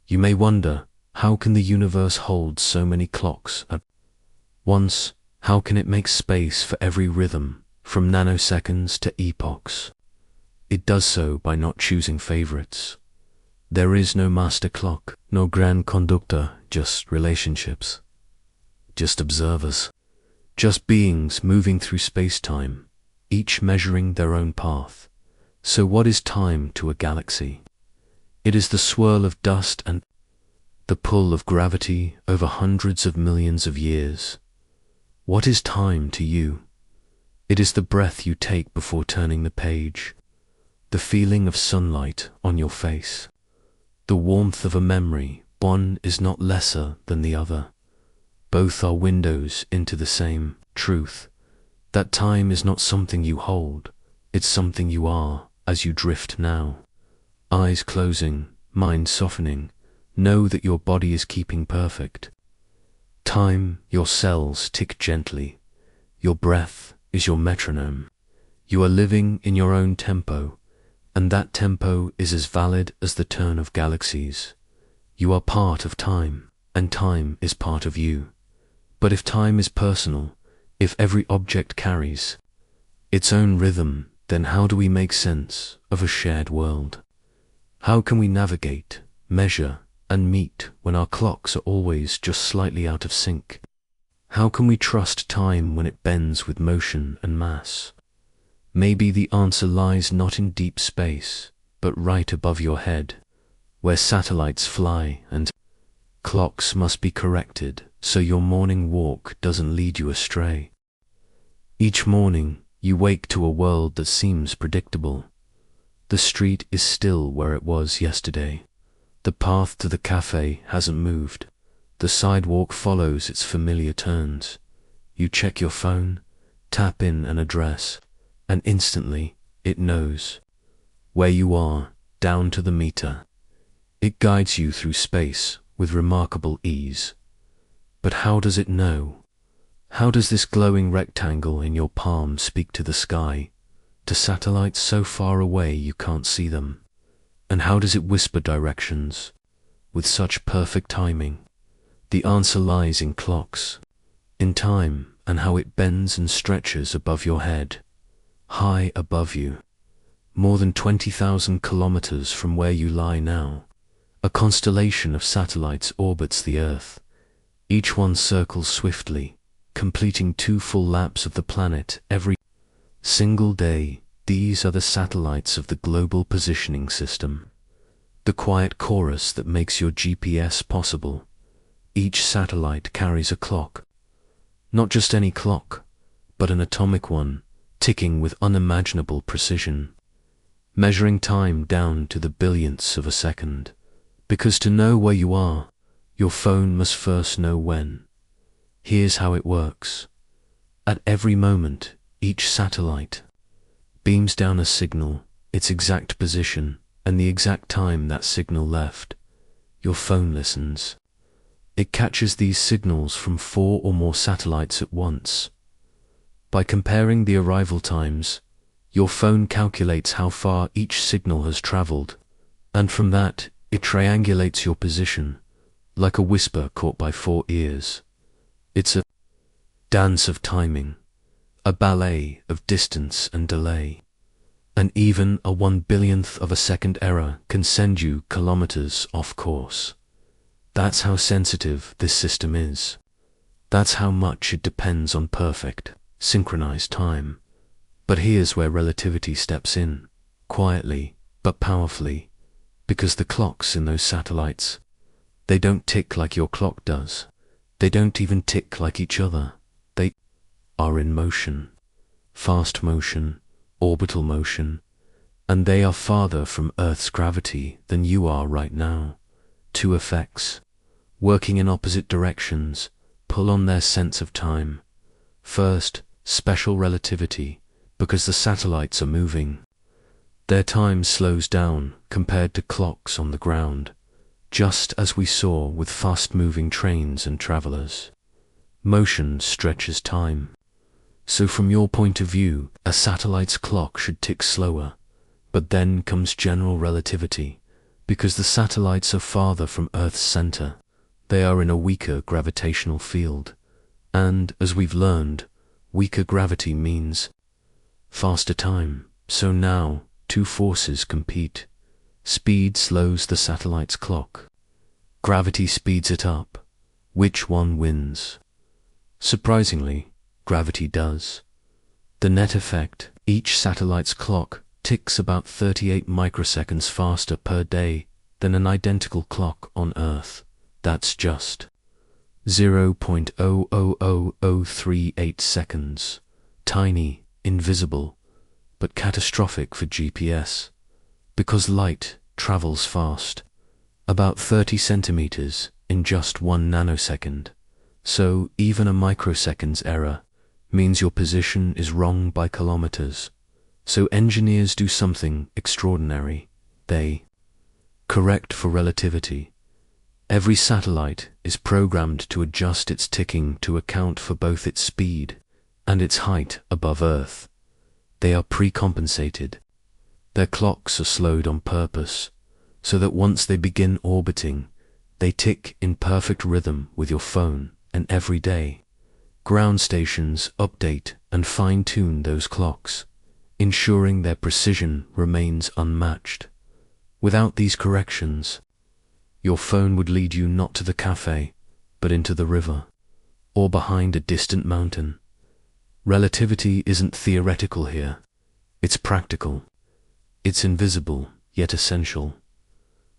You may wonder, how can the universe hold so many clocks at once? How can it make space for every rhythm, from nanoseconds to epochs? It does so by not choosing favorites. There is no master clock, no grand conductor, just relationships, just observers, just beings moving through space-time, each measuring their own path. So what is time to a galaxy? It is the swirl of dust and the pull of gravity over hundreds of millions of years. What is time to you? It is the breath you take before turning the page, the feeling of sunlight on your face, the warmth of a memory. One is not lesser than the other. Both are windows into the same truth, that time is not something you hold, it's something you are as you drift now. Eyes closing, mind softening, know that your body is keeping perfect. Time, your cells tick gently. Your breath is your metronome. You are living in your own tempo, and that tempo is as valid as the turn of galaxies. You are part of time, and time is part of you. But if time is personal, if every object carries its own rhythm, then how do we make sense of a shared world? How can we navigate, measure, and meet when our clocks are always just slightly out of sync? How can we trust time when it bends with motion and mass? Maybe the answer lies not in deep space, but right above your head, where satellites fly and clocks must be corrected so your morning walk doesn't lead you astray. Each morning, you wake to a world that seems predictable. The street is still where it was yesterday. The path to the cafe hasn't moved. The sidewalk follows its familiar turns. You check your phone, tap in an address, and instantly it knows where you are, down to the meter. It guides you through space with remarkable ease. But how does it know? How does this glowing rectangle in your palm speak to the sky, to satellites so far away you can't see them? And how does it whisper directions with such perfect timing? The answer lies in clocks, in time, and how it bends and stretches above your head, high above you, more than 20,000 kilometers from where you lie now. A constellation of satellites orbits the Earth. Each one circles swiftly, completing 2 full laps of the planet every single day. These are the satellites of the Global Positioning System, the quiet chorus that makes your GPS possible. Each satellite carries a clock. Not just any clock, but an atomic one, ticking with unimaginable precision, measuring time down to the billionths of a second. Because to know where you are, your phone must first know when. Here's how it works. At every moment, each satellite beams down a signal, its exact position, and the exact time that signal left. Your phone listens. It catches these signals from 4 or more satellites at once. By comparing the arrival times, your phone calculates how far each signal has traveled, and from that, it triangulates your position, like a whisper caught by 4 ears. It's a dance of timing, a ballet of distance and delay, and even a 1/1000th of a second error can send you kilometers off course. That's how sensitive this system is. That's how much it depends on perfect, synchronized time. But here's where relativity steps in, quietly but powerfully, because the clocks in those satellites, they don't tick like your clock does. They don't even tick like each other. They are in motion, fast motion, orbital motion, and they are farther from Earth's gravity than you are right now. 2 effects, working in opposite directions, pull on their sense of time. First, special relativity, because the satellites are moving. Their time slows down compared to clocks on the ground, just as we saw with fast-moving trains and travelers. Motion stretches time. So from your point of view, a satellite's clock should tick slower. But then comes general relativity. Because the satellites are farther from Earth's center, they are in a weaker gravitational field. And, as we've learned, weaker gravity means faster time. So now, 2 forces compete. Speed slows the satellite's clock. Gravity speeds it up. Which one wins? Surprisingly, gravity does. The net effect, each satellite's clock ticks about 38 microseconds faster per day than an identical clock on Earth. That's just 0.000038 seconds. Tiny, invisible, but catastrophic for GPS. Because light travels fast, about 30 centimeters in just 1 nanosecond. So even a microsecond's error means your position is wrong by kilometers. So engineers do something extraordinary. They correct for relativity. Every satellite is programmed to adjust its ticking to account for both its speed and its height above Earth. They are pre-compensated. Their clocks are slowed on purpose, so that once they begin orbiting, they tick in perfect rhythm with your phone. And every day, ground stations update and fine-tune those clocks, ensuring their precision remains unmatched. Without these corrections, your phone would lead you not to the cafe, but into the river, or behind a distant mountain. Relativity isn't theoretical here. It's practical. It's invisible, yet essential.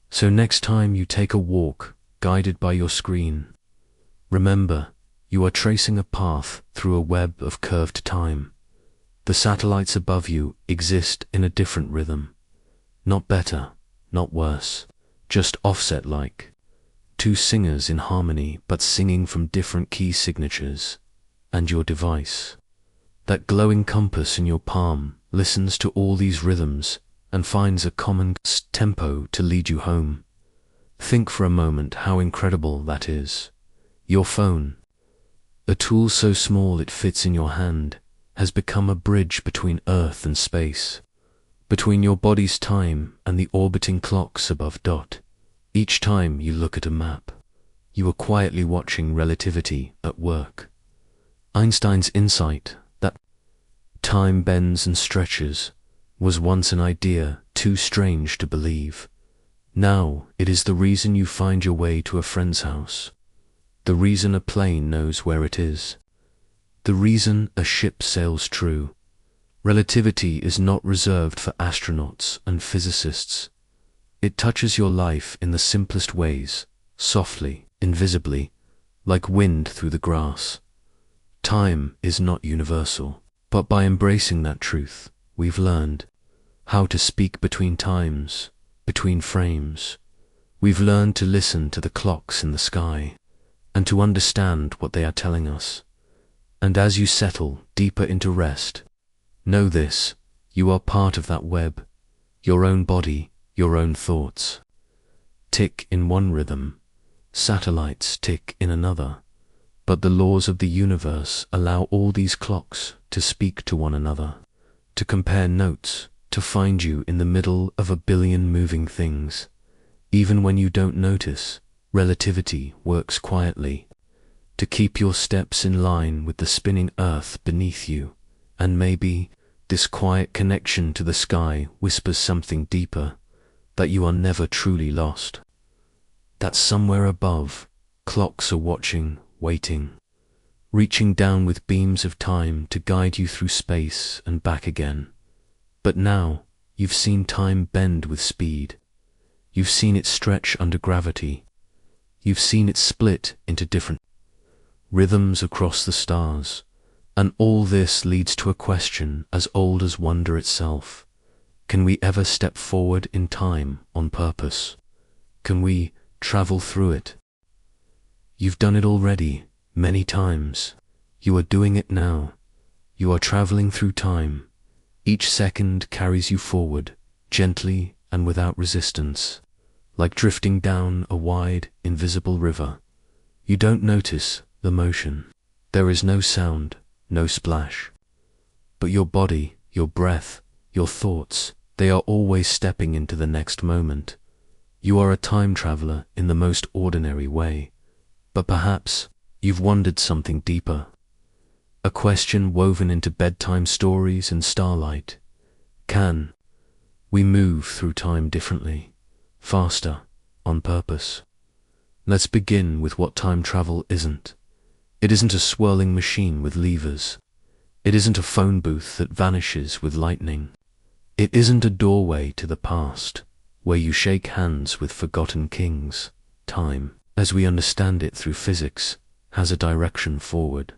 So next time you take a walk, guided by your screen, remember, you are tracing a path through a web of curved time. The satellites above you exist in a different rhythm. Not better, not worse, just offset-like. Two singers in harmony but singing from different key signatures. And your device, that glowing compass in your palm, listens to all these rhythms and finds a common tempo to lead you home. Think for a moment how incredible that is. Your phone, a tool so small it fits in your hand, has become a bridge between Earth and space, between your body's time and the orbiting clocks above dot. Each time you look at a map, you are quietly watching relativity at work. Einstein's insight that time bends and stretches was once an idea too strange to believe. Now it is the reason you find your way to a friend's house, the reason a plane knows where it is, the reason a ship sails true. Relativity is not reserved for astronauts and physicists. It touches your life in the simplest ways, softly, invisibly, like wind through the grass. Time is not universal, but by embracing that truth, we've learned how to speak between times, between frames. We've learned to listen to the clocks in the sky, and to understand what they are telling us. And as you settle deeper into rest, know this, you are part of that web, your own body, your own thoughts. Tick in one rhythm, satellites tick in another, but the laws of the universe allow all these clocks to speak to one another, to compare notes, to find you in the middle of a billion moving things. Even when you don't notice, relativity works quietly, to keep your steps in line with the spinning earth beneath you, and maybe this quiet connection to the sky whispers something deeper, that you are never truly lost. That somewhere above, clocks are watching, waiting, reaching down with beams of time to guide you through space and back again. But now, you've seen time bend with speed. You've seen it stretch under gravity. You've seen it split into different rhythms across the stars. And all this leads to a question as old as wonder itself. Can we ever step forward in time on purpose? Can we travel through it? You've done it already, many times. You are doing it now. You are traveling through time. Each second carries you forward, gently and without resistance, like drifting down a wide, invisible river. You don't notice the motion. There is no sound, no splash. But your body, your breath, your thoughts, they are always stepping into the next moment. You are a time traveler in the most ordinary way. But perhaps you've wondered something deeper. A question woven into bedtime stories and starlight. Can we move through time differently, faster, on purpose? Let's begin with what time travel isn't. It isn't a swirling machine with levers. It isn't a phone booth that vanishes with lightning. It isn't a doorway to the past, where you shake hands with forgotten kings. Time, as we understand it through physics, has a direction forward.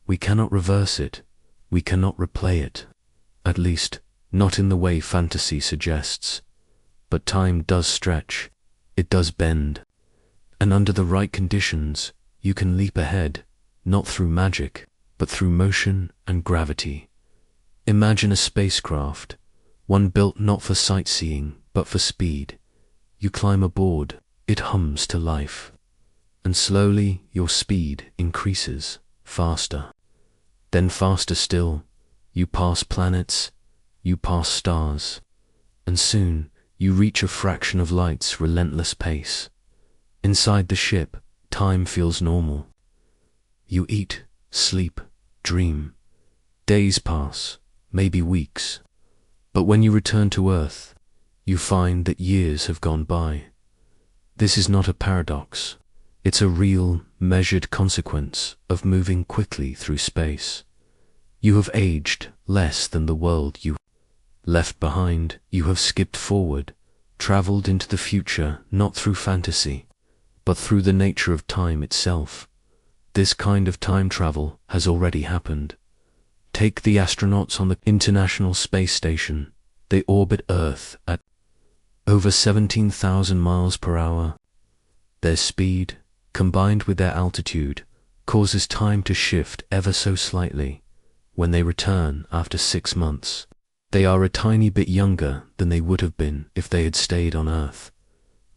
We cannot reverse it. We cannot replay it. At least, not in the way fantasy suggests. But time does stretch. It does bend. And under the right conditions, you can leap ahead, not through magic, but through motion and gravity. Imagine a spacecraft, one built not for sightseeing, but for speed. You climb aboard, it hums to life. And slowly your speed increases, faster. Then faster still, you pass planets, you pass stars, and soon you reach a fraction of light's relentless pace. Inside the ship, time feels normal. You eat, sleep, dream. Days pass, maybe weeks. But when you return to Earth, you find that years have gone by. This is not a paradox. It's a real, measured consequence of moving quickly through space. You have aged less than the world you left behind. You have skipped forward, traveled into the future, not through fantasy, but through the nature of time itself. This kind of time travel has already happened. Take the astronauts on the International Space Station. They orbit Earth at over 17,000 miles per hour. Their speed, combined with their altitude, causes time to shift ever so slightly. When they return after 6 months, they are a tiny bit younger than they would have been if they had stayed on Earth.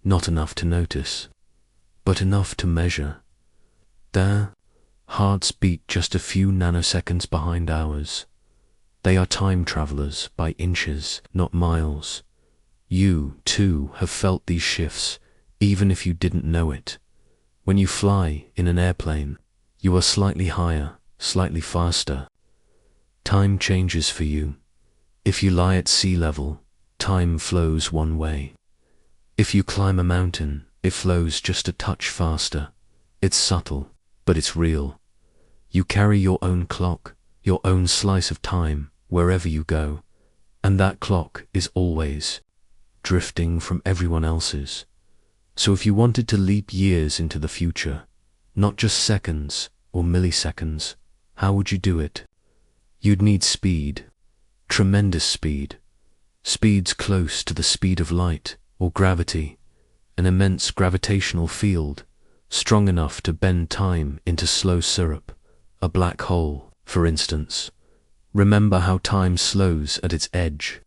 Not enough to notice, but enough to measure. Their hearts beat just a few nanoseconds behind ours. They are time travelers by inches, not miles. You, too, have felt these shifts, even if you didn't know it. When you fly in an airplane, you are slightly higher, slightly faster. Time changes for you. If you lie at sea level, time flows one way. If you climb a mountain, it flows just a touch faster. It's subtle, but it's real. You carry your own clock, your own slice of time, wherever you go, and that clock is always drifting from everyone else's. So if you wanted to leap years into the future, not just seconds or milliseconds, how would you do it? You'd need speed, tremendous speed, speeds close to the speed of light or gravity, an immense gravitational field, strong enough to bend time into slow syrup, a black hole, for instance. Remember how time slows at its edge.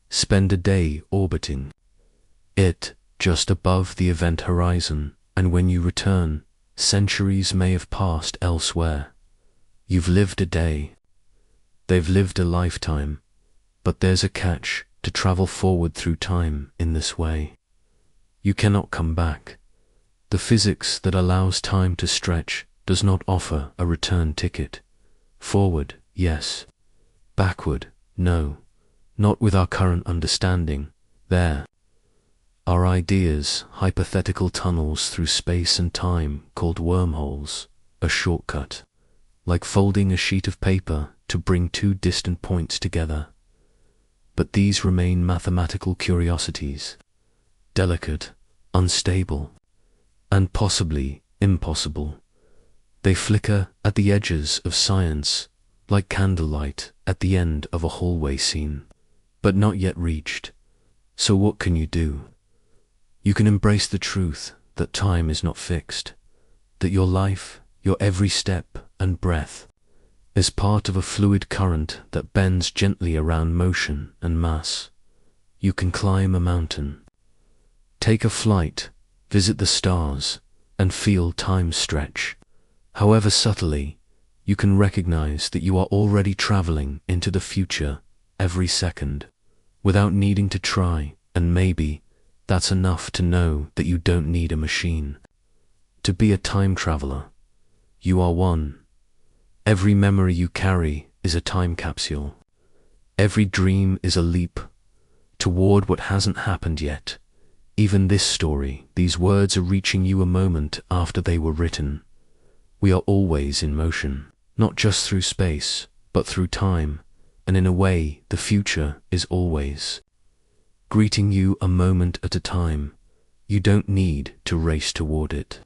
Spend a day orbiting it just above the event horizon, and when you return, centuries may have passed elsewhere. You've lived a day. They've lived a lifetime. But there's a catch to travel forward through time in this way. You cannot come back. The physics that allows time to stretch does not offer a return ticket. Forward, yes. Backward, no. Not with our current understanding. There are ideas, hypothetical tunnels through space and time called wormholes, a shortcut, like folding a sheet of paper to bring two distant points together. But these remain mathematical curiosities, delicate, unstable, and possibly impossible. They flicker at the edges of science, like candlelight at the end of a hallway scene, but not yet reached. So what can you do? You can embrace the truth that time is not fixed, that your life, your every step and breath, is part of a fluid current that bends gently around motion and mass. You can climb a mountain, take a flight, visit the stars, and feel time stretch. However subtly, you can recognize that you are already traveling into the future every second, without needing to try, and maybe that's enough to know that you don't need a machine to be a time traveler. You are one. Every memory you carry is a time capsule. Every dream is a leap toward what hasn't happened yet. Even this story, these words are reaching you a moment after they were written. We are always in motion, not just through space, but through time, and in a way, the future is always greeting you a moment at a time. You don't need to race toward it.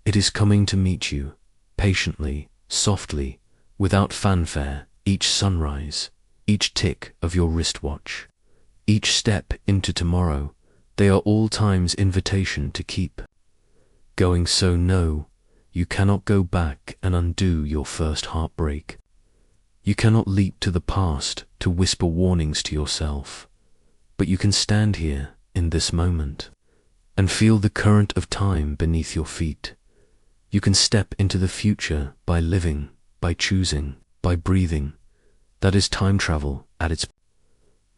It is coming to meet you, patiently, softly, without fanfare. Each sunrise, each tick of your wristwatch, each step into tomorrow, they are all time's invitation to keep going. So no, you cannot go back and undo your first heartbreak. You cannot leap to the past to whisper warnings to yourself. But you can stand here in this moment, and feel the current of time beneath your feet. You can step into the future by living, by choosing, by breathing. That is time travel at its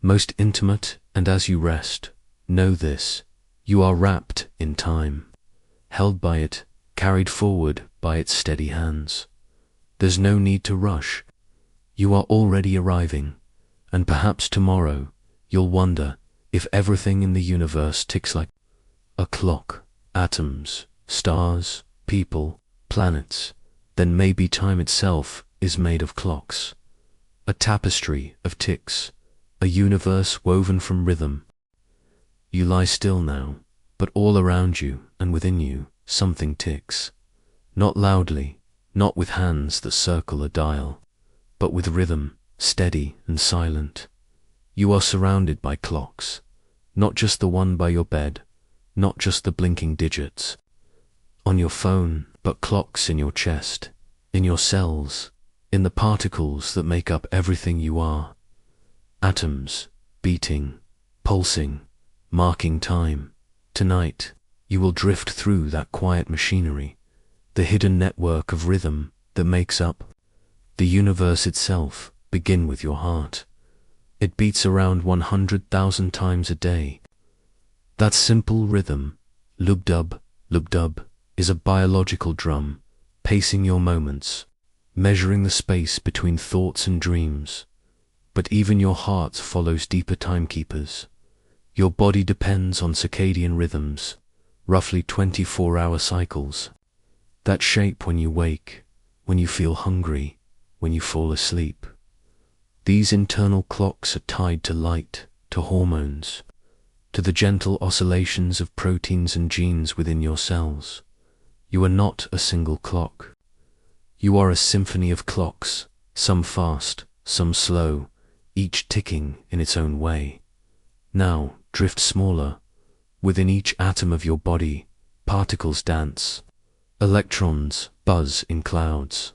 most intimate, and as you rest, know this: you are wrapped in time, held by it, carried forward by its steady hands. There's no need to rush. You are already arriving, and perhaps tomorrow you'll wonder if everything in the universe ticks like a clock: atoms, stars, people, planets. Then maybe time itself is made of clocks, a tapestry of ticks, a universe woven from rhythm. You lie still now, but all around you and within you something ticks. Not loudly, not with hands that circle a dial, but with rhythm, steady and silent. You are surrounded by clocks, not just the one by your bed, not just the blinking digits on your phone, but clocks in your chest, in your cells, in the particles that make up everything you are. Atoms, beating, pulsing, marking time. Tonight, you will drift through that quiet machinery, the hidden network of rhythm that makes up the universe itself. Begin with your heart. It beats around 100,000 times a day. That simple rhythm, lub-dub, lub-dub, is a biological drum, pacing your moments, measuring the space between thoughts and dreams. But even your heart follows deeper timekeepers. Your body depends on circadian rhythms, roughly 24-hour cycles, that shape when you wake, when you feel hungry, when you fall asleep. These internal clocks are tied to light, to hormones, to the gentle oscillations of proteins and genes within your cells. You are not a single clock. You are a symphony of clocks, some fast, some slow, each ticking in its own way. Now drift smaller. Within each atom of your body, particles dance. Electrons buzz in clouds.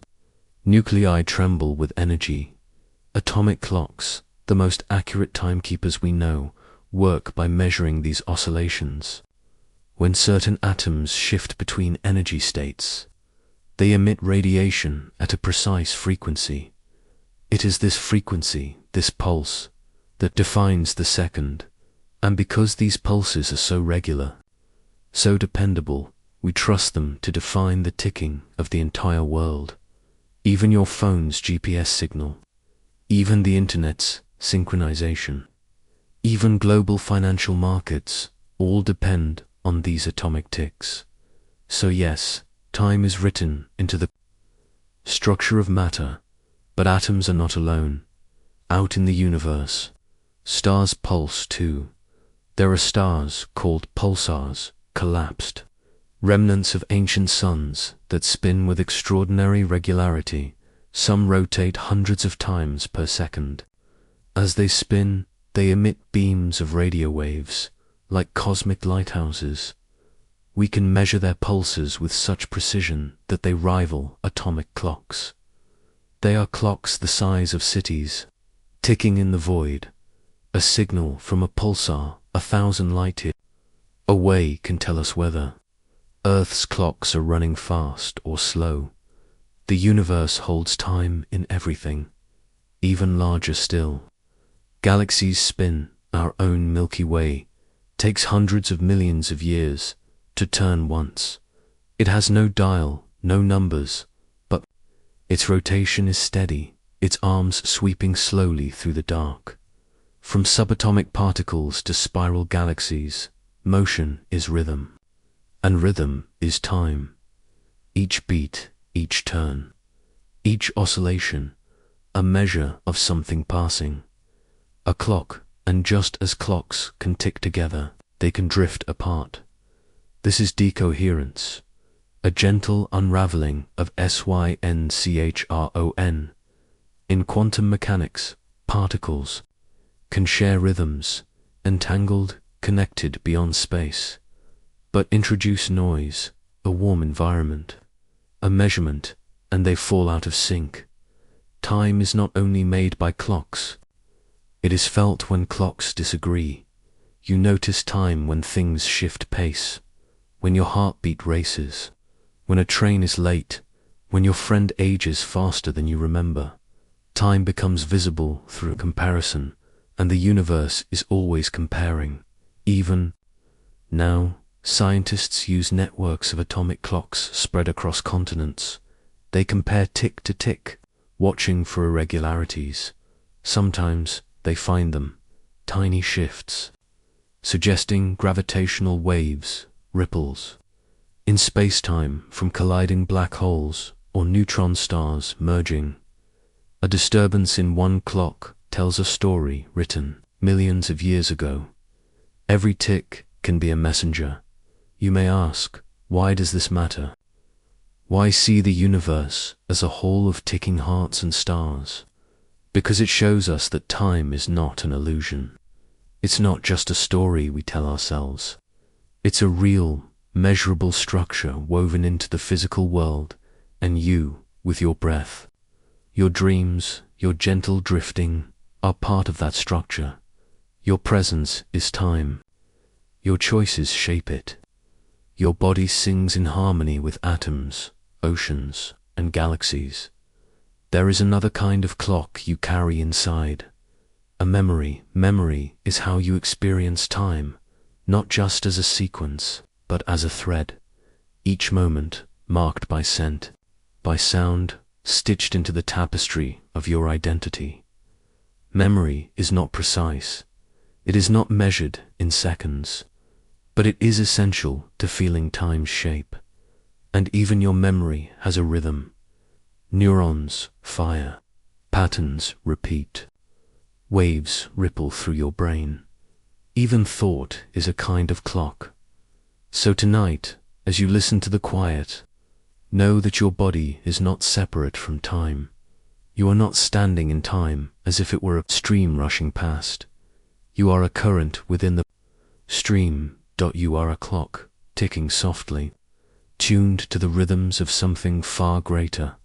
Nuclei tremble with energy. Atomic clocks, the most accurate timekeepers we know, work by measuring these oscillations. When certain atoms shift between energy states, they emit radiation at a precise frequency. It is this frequency, this pulse, that defines the second. And because these pulses are so regular, so dependable, we trust them to define the ticking of the entire world. Even your phone's GPS signal, even the internet's synchronization, even global financial markets, all depend on these atomic ticks. So yes, time is written into the structure of matter, but atoms are not alone. Out in the universe, stars pulse too. There are stars called pulsars, collapsed, remnants of ancient suns that spin with extraordinary regularity. Some rotate hundreds of times per second. As they spin, they emit beams of radio waves, like cosmic lighthouses. We can measure their pulses with such precision that they rival atomic clocks. They are clocks the size of cities, ticking in the void. A signal from a pulsar 1,000 light-years away can tell us whether Earth's clocks are running fast or slow. The universe holds time in everything, even larger still. Galaxies spin. Our own Milky Way takes hundreds of millions of years to turn once. It has no dial, no numbers, but its rotation is steady, its arms sweeping slowly through the dark. From subatomic particles to spiral galaxies, motion is rhythm, and rhythm is time. Each beat, each turn, each oscillation, a measure of something passing. A clock, and just as clocks can tick together, they can drift apart. This is decoherence, a gentle unraveling of synchron. In quantum mechanics, particles can share rhythms, entangled, connected beyond space, but introduce noise, a warm environment, a measurement, and they fall out of sync. Time is not only made by clocks, it is felt when clocks disagree. You notice time when things shift pace, when your heartbeat races, when a train is late, when your friend ages faster than you remember. Time becomes visible through comparison, and the universe is always comparing. Even now, scientists use networks of atomic clocks spread across continents. They compare tick to tick, watching for irregularities. Sometimes they find them, tiny shifts, suggesting gravitational waves, ripples, in space-time from colliding black holes or neutron stars merging. A disturbance in one clock tells a story written millions of years ago. Every tick can be a messenger. You may ask, why does this matter? Why see the universe as a whole of ticking hearts and stars? Because it shows us that time is not an illusion. It's not just a story we tell ourselves. It's a real, measurable structure woven into the physical world, and you, with your breath, your dreams, your gentle drifting, are part of that structure. Your presence is time. Your choices shape it. Your body sings in harmony with atoms, oceans, and galaxies. There is another kind of clock you carry inside. A memory. Memory is how you experience time, not just as a sequence, but as a thread. Each moment marked by scent, by sound, stitched into the tapestry of your identity. Memory is not precise. It is not measured in seconds, but it is essential to feeling time's shape. And even your memory has a rhythm. Neurons fire, patterns repeat, waves ripple through your brain. Even thought is a kind of clock. So tonight, as you listen to the quiet, know that your body is not separate from time. You are not standing in time as if it were a stream rushing past. You are a current within the stream. You are a clock, ticking softly, tuned to the rhythms of something far greater.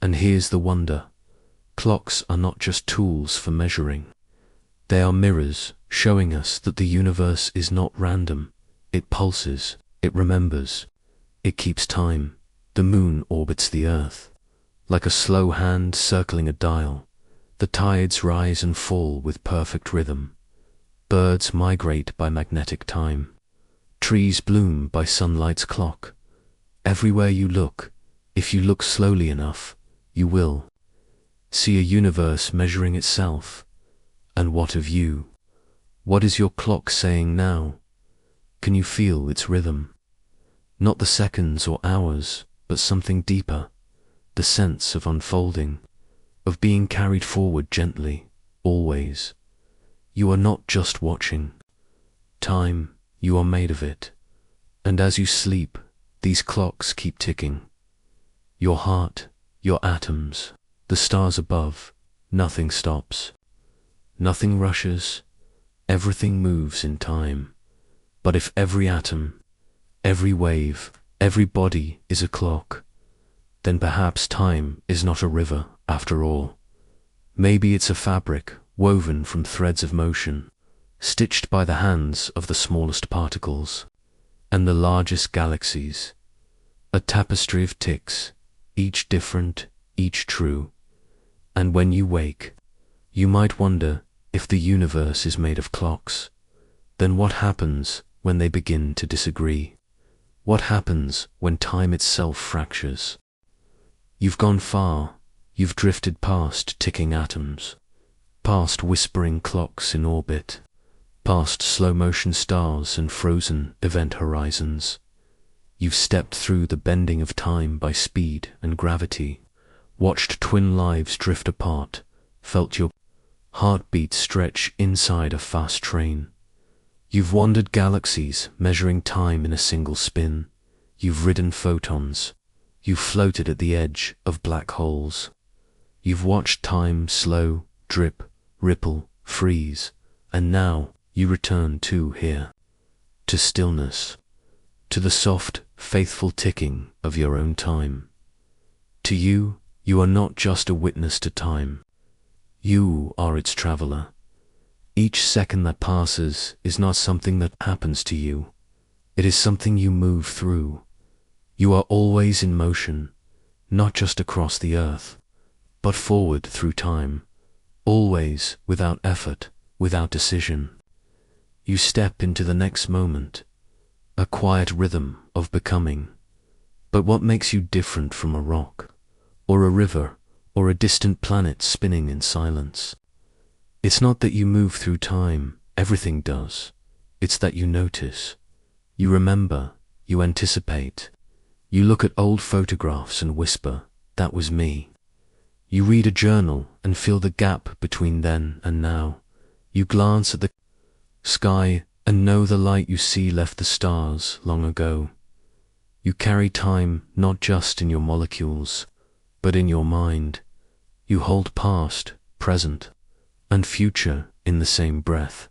And here's the wonder. Clocks are not just tools for measuring. They are mirrors showing us that the universe is not random. It pulses, it remembers, it keeps time. The moon orbits the earth, like a slow hand circling a dial. The tides rise and fall with perfect rhythm. Birds migrate by magnetic time. Trees bloom by sunlight's clock. Everywhere you look, if you look slowly enough, you will see a universe measuring itself. And what of you? What is your clock saying now? Can you feel its rhythm? Not the seconds or hours, but something deeper, the sense of unfolding, of being carried forward gently, always. You are not just watching time, you are made of it. And as you sleep, these clocks keep ticking. Your heart, your atoms, the stars above, nothing stops. Nothing rushes, everything moves in time. But if every atom, every wave, every body is a clock, then perhaps time is not a river after all. Maybe it's a fabric woven from threads of motion, stitched by the hands of the smallest particles and the largest galaxies. A tapestry of ticks, each different, each true. And when you wake, you might wonder if the universe is made of clocks. Then what happens when they begin to disagree? What happens when time itself fractures? You've gone far. You've drifted past ticking atoms, past whispering clocks in orbit, past slow-motion stars and frozen event horizons. You've stepped through the bending of time by speed and gravity, watched twin lives drift apart, felt your heartbeat stretch inside a fast train. You've wandered galaxies, measuring time in a single spin. You've ridden photons. You've floated at the edge of black holes. You've watched time slow, drip, ripple, freeze, and now you return to here, to stillness, to the soft, faithful ticking of your own time. To you, you are not just a witness to time. You are its traveler. Each second that passes is not something that happens to you. It is something you move through. You are always in motion, not just across the earth, but forward through time, always without effort, without decision. You step into the next moment, a quiet rhythm of becoming. But what makes you different from a rock, or a river, or a distant planet spinning in silence? It's not that you move through time, everything does. It's that you notice. You remember, you anticipate. You look at old photographs and whisper, "That was me." You read a journal and feel the gap between then and now. You glance at the sky and know the light you see left the stars long ago. You carry time not just in your molecules, but in your mind. You hold past, present, and future in the same breath.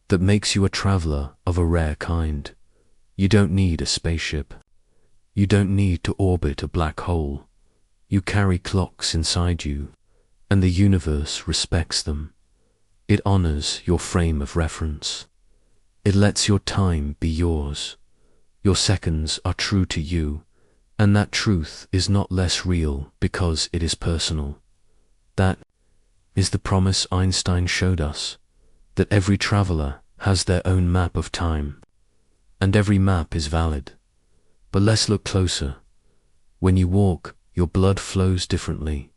That makes you a traveler of a rare kind. You don't need a spaceship. You don't need to orbit a black hole. You carry clocks inside you, and the universe respects them. It honors your frame of reference. It lets your time be yours. Your seconds are true to you, and that truth is not less real because it is personal. That is the promise Einstein showed us, that every traveler has their own map of time, and every map is valid. But let's look closer. When you walk, your blood flows differently.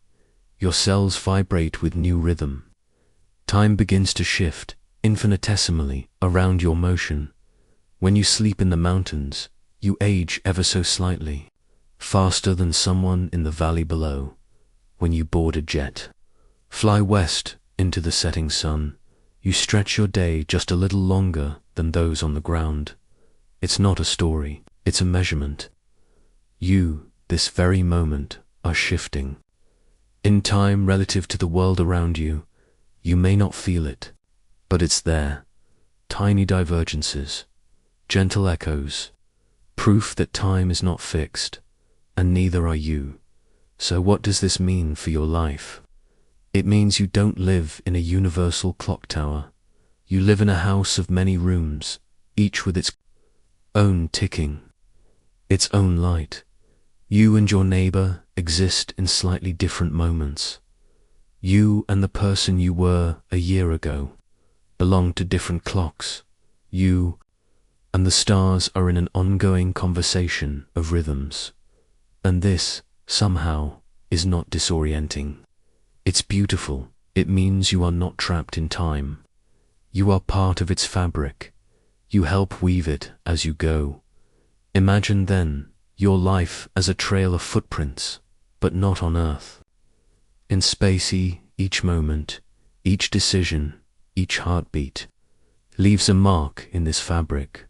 Your cells vibrate with new rhythm. Time begins to shift infinitesimally around your motion. When you sleep in the mountains, you age ever so slightly, faster than someone in the valley below. When you board a jet, fly west into the setting sun, you stretch your day just a little longer than those on the ground. It's not a story, it's a measurement. You, this very moment, are shifting. In time relative to the world around you, you may not feel it, but it's there. Tiny divergences, gentle echoes, proof that time is not fixed, and neither are you. So what does this mean for your life? It means you don't live in a universal clock tower. You live in a house of many rooms, each with its own ticking, its own light. You and your neighbor exist in slightly different moments. You and the person you were a year ago belong to different clocks. You and the stars are in an ongoing conversation of rhythms. And this, somehow, is not disorienting. It's beautiful. It means you are not trapped in time. You are part of its fabric. You help weave it as you go. Imagine then your life as a trail of footprints, but not on Earth. In space, each moment, each decision, each heartbeat leaves a mark in this fabric.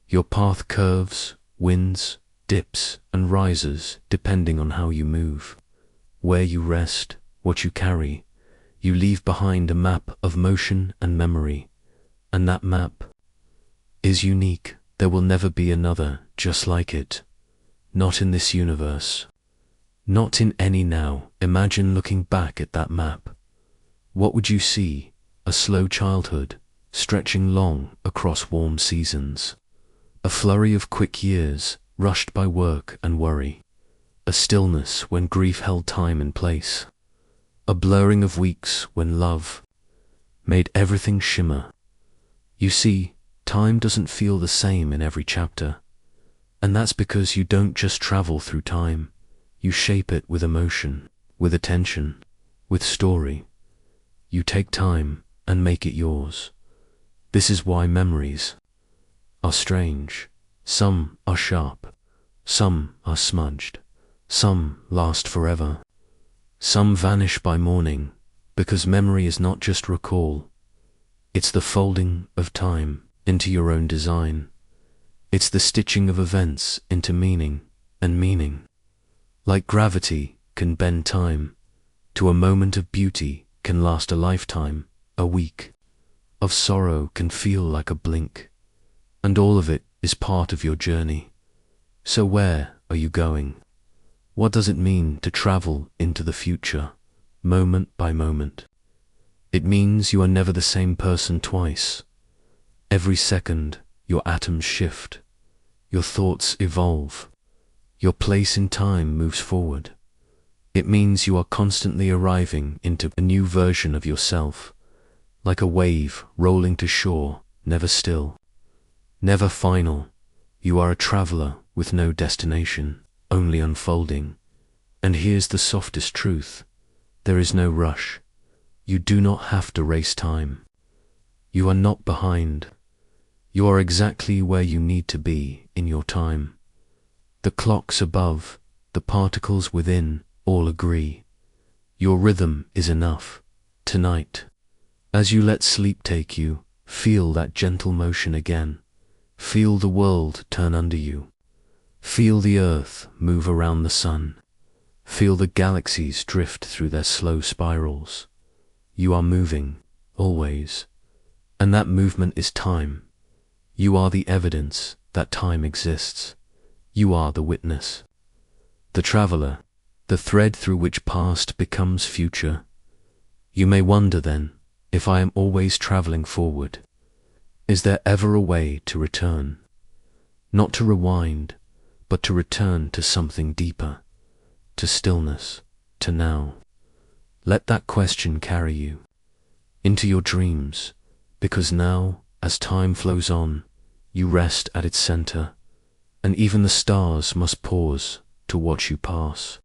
Your path curves, winds, dips, and rises depending on how you move. Where you rest, what you carry, you leave behind a map of motion and memory. And that map is unique. There will never be another just like it. Not in this universe. Not in any now. Imagine looking back at that map. What would you see? A slow childhood, stretching long across warm seasons. A flurry of quick years, rushed by work and worry. A stillness when grief held time in place. A blurring of weeks when love made everything shimmer. You see, time doesn't feel the same in every chapter. And that's because you don't just travel through time. You shape it with emotion, with attention, with story. You take time and make it yours. This is why memories are strange. Some are sharp, some are smudged, some last forever. Some vanish by morning, because memory is not just recall. It's the folding of time into your own design. It's the stitching of events into meaning, and meaning, like gravity, can bend time. To a moment of beauty can last a lifetime, a week. Of sorrow can feel like a blink. And all of it is part of your journey. So where are you going? What does it mean to travel into the future, moment by moment? It means you are never the same person twice. Every second, your atoms shift, your thoughts evolve, your place in time moves forward. It means you are constantly arriving into a new version of yourself, like a wave rolling to shore, never still, never final. You are a traveler with no destination, only unfolding. And here's the softest truth. There is no rush. You do not have to race time. You are not behind. You are exactly where you need to be in your time. The clocks above, the particles within, all agree. Your rhythm is enough. Tonight, as you let sleep take you, feel that gentle motion again. Feel the world turn under you. Feel the earth move around the sun. Feel the galaxies drift through their slow spirals. You are moving, always. And that movement is time. You are the evidence that time exists. You are the witness. The traveler, the thread through which past becomes future. You may wonder then, if I am always traveling forward, is there ever a way to return? Not to rewind, but to return to something deeper, to stillness, to now. Let that question carry you into your dreams, because now, as time flows on, you rest at its center, and even the stars must pause to watch you pass.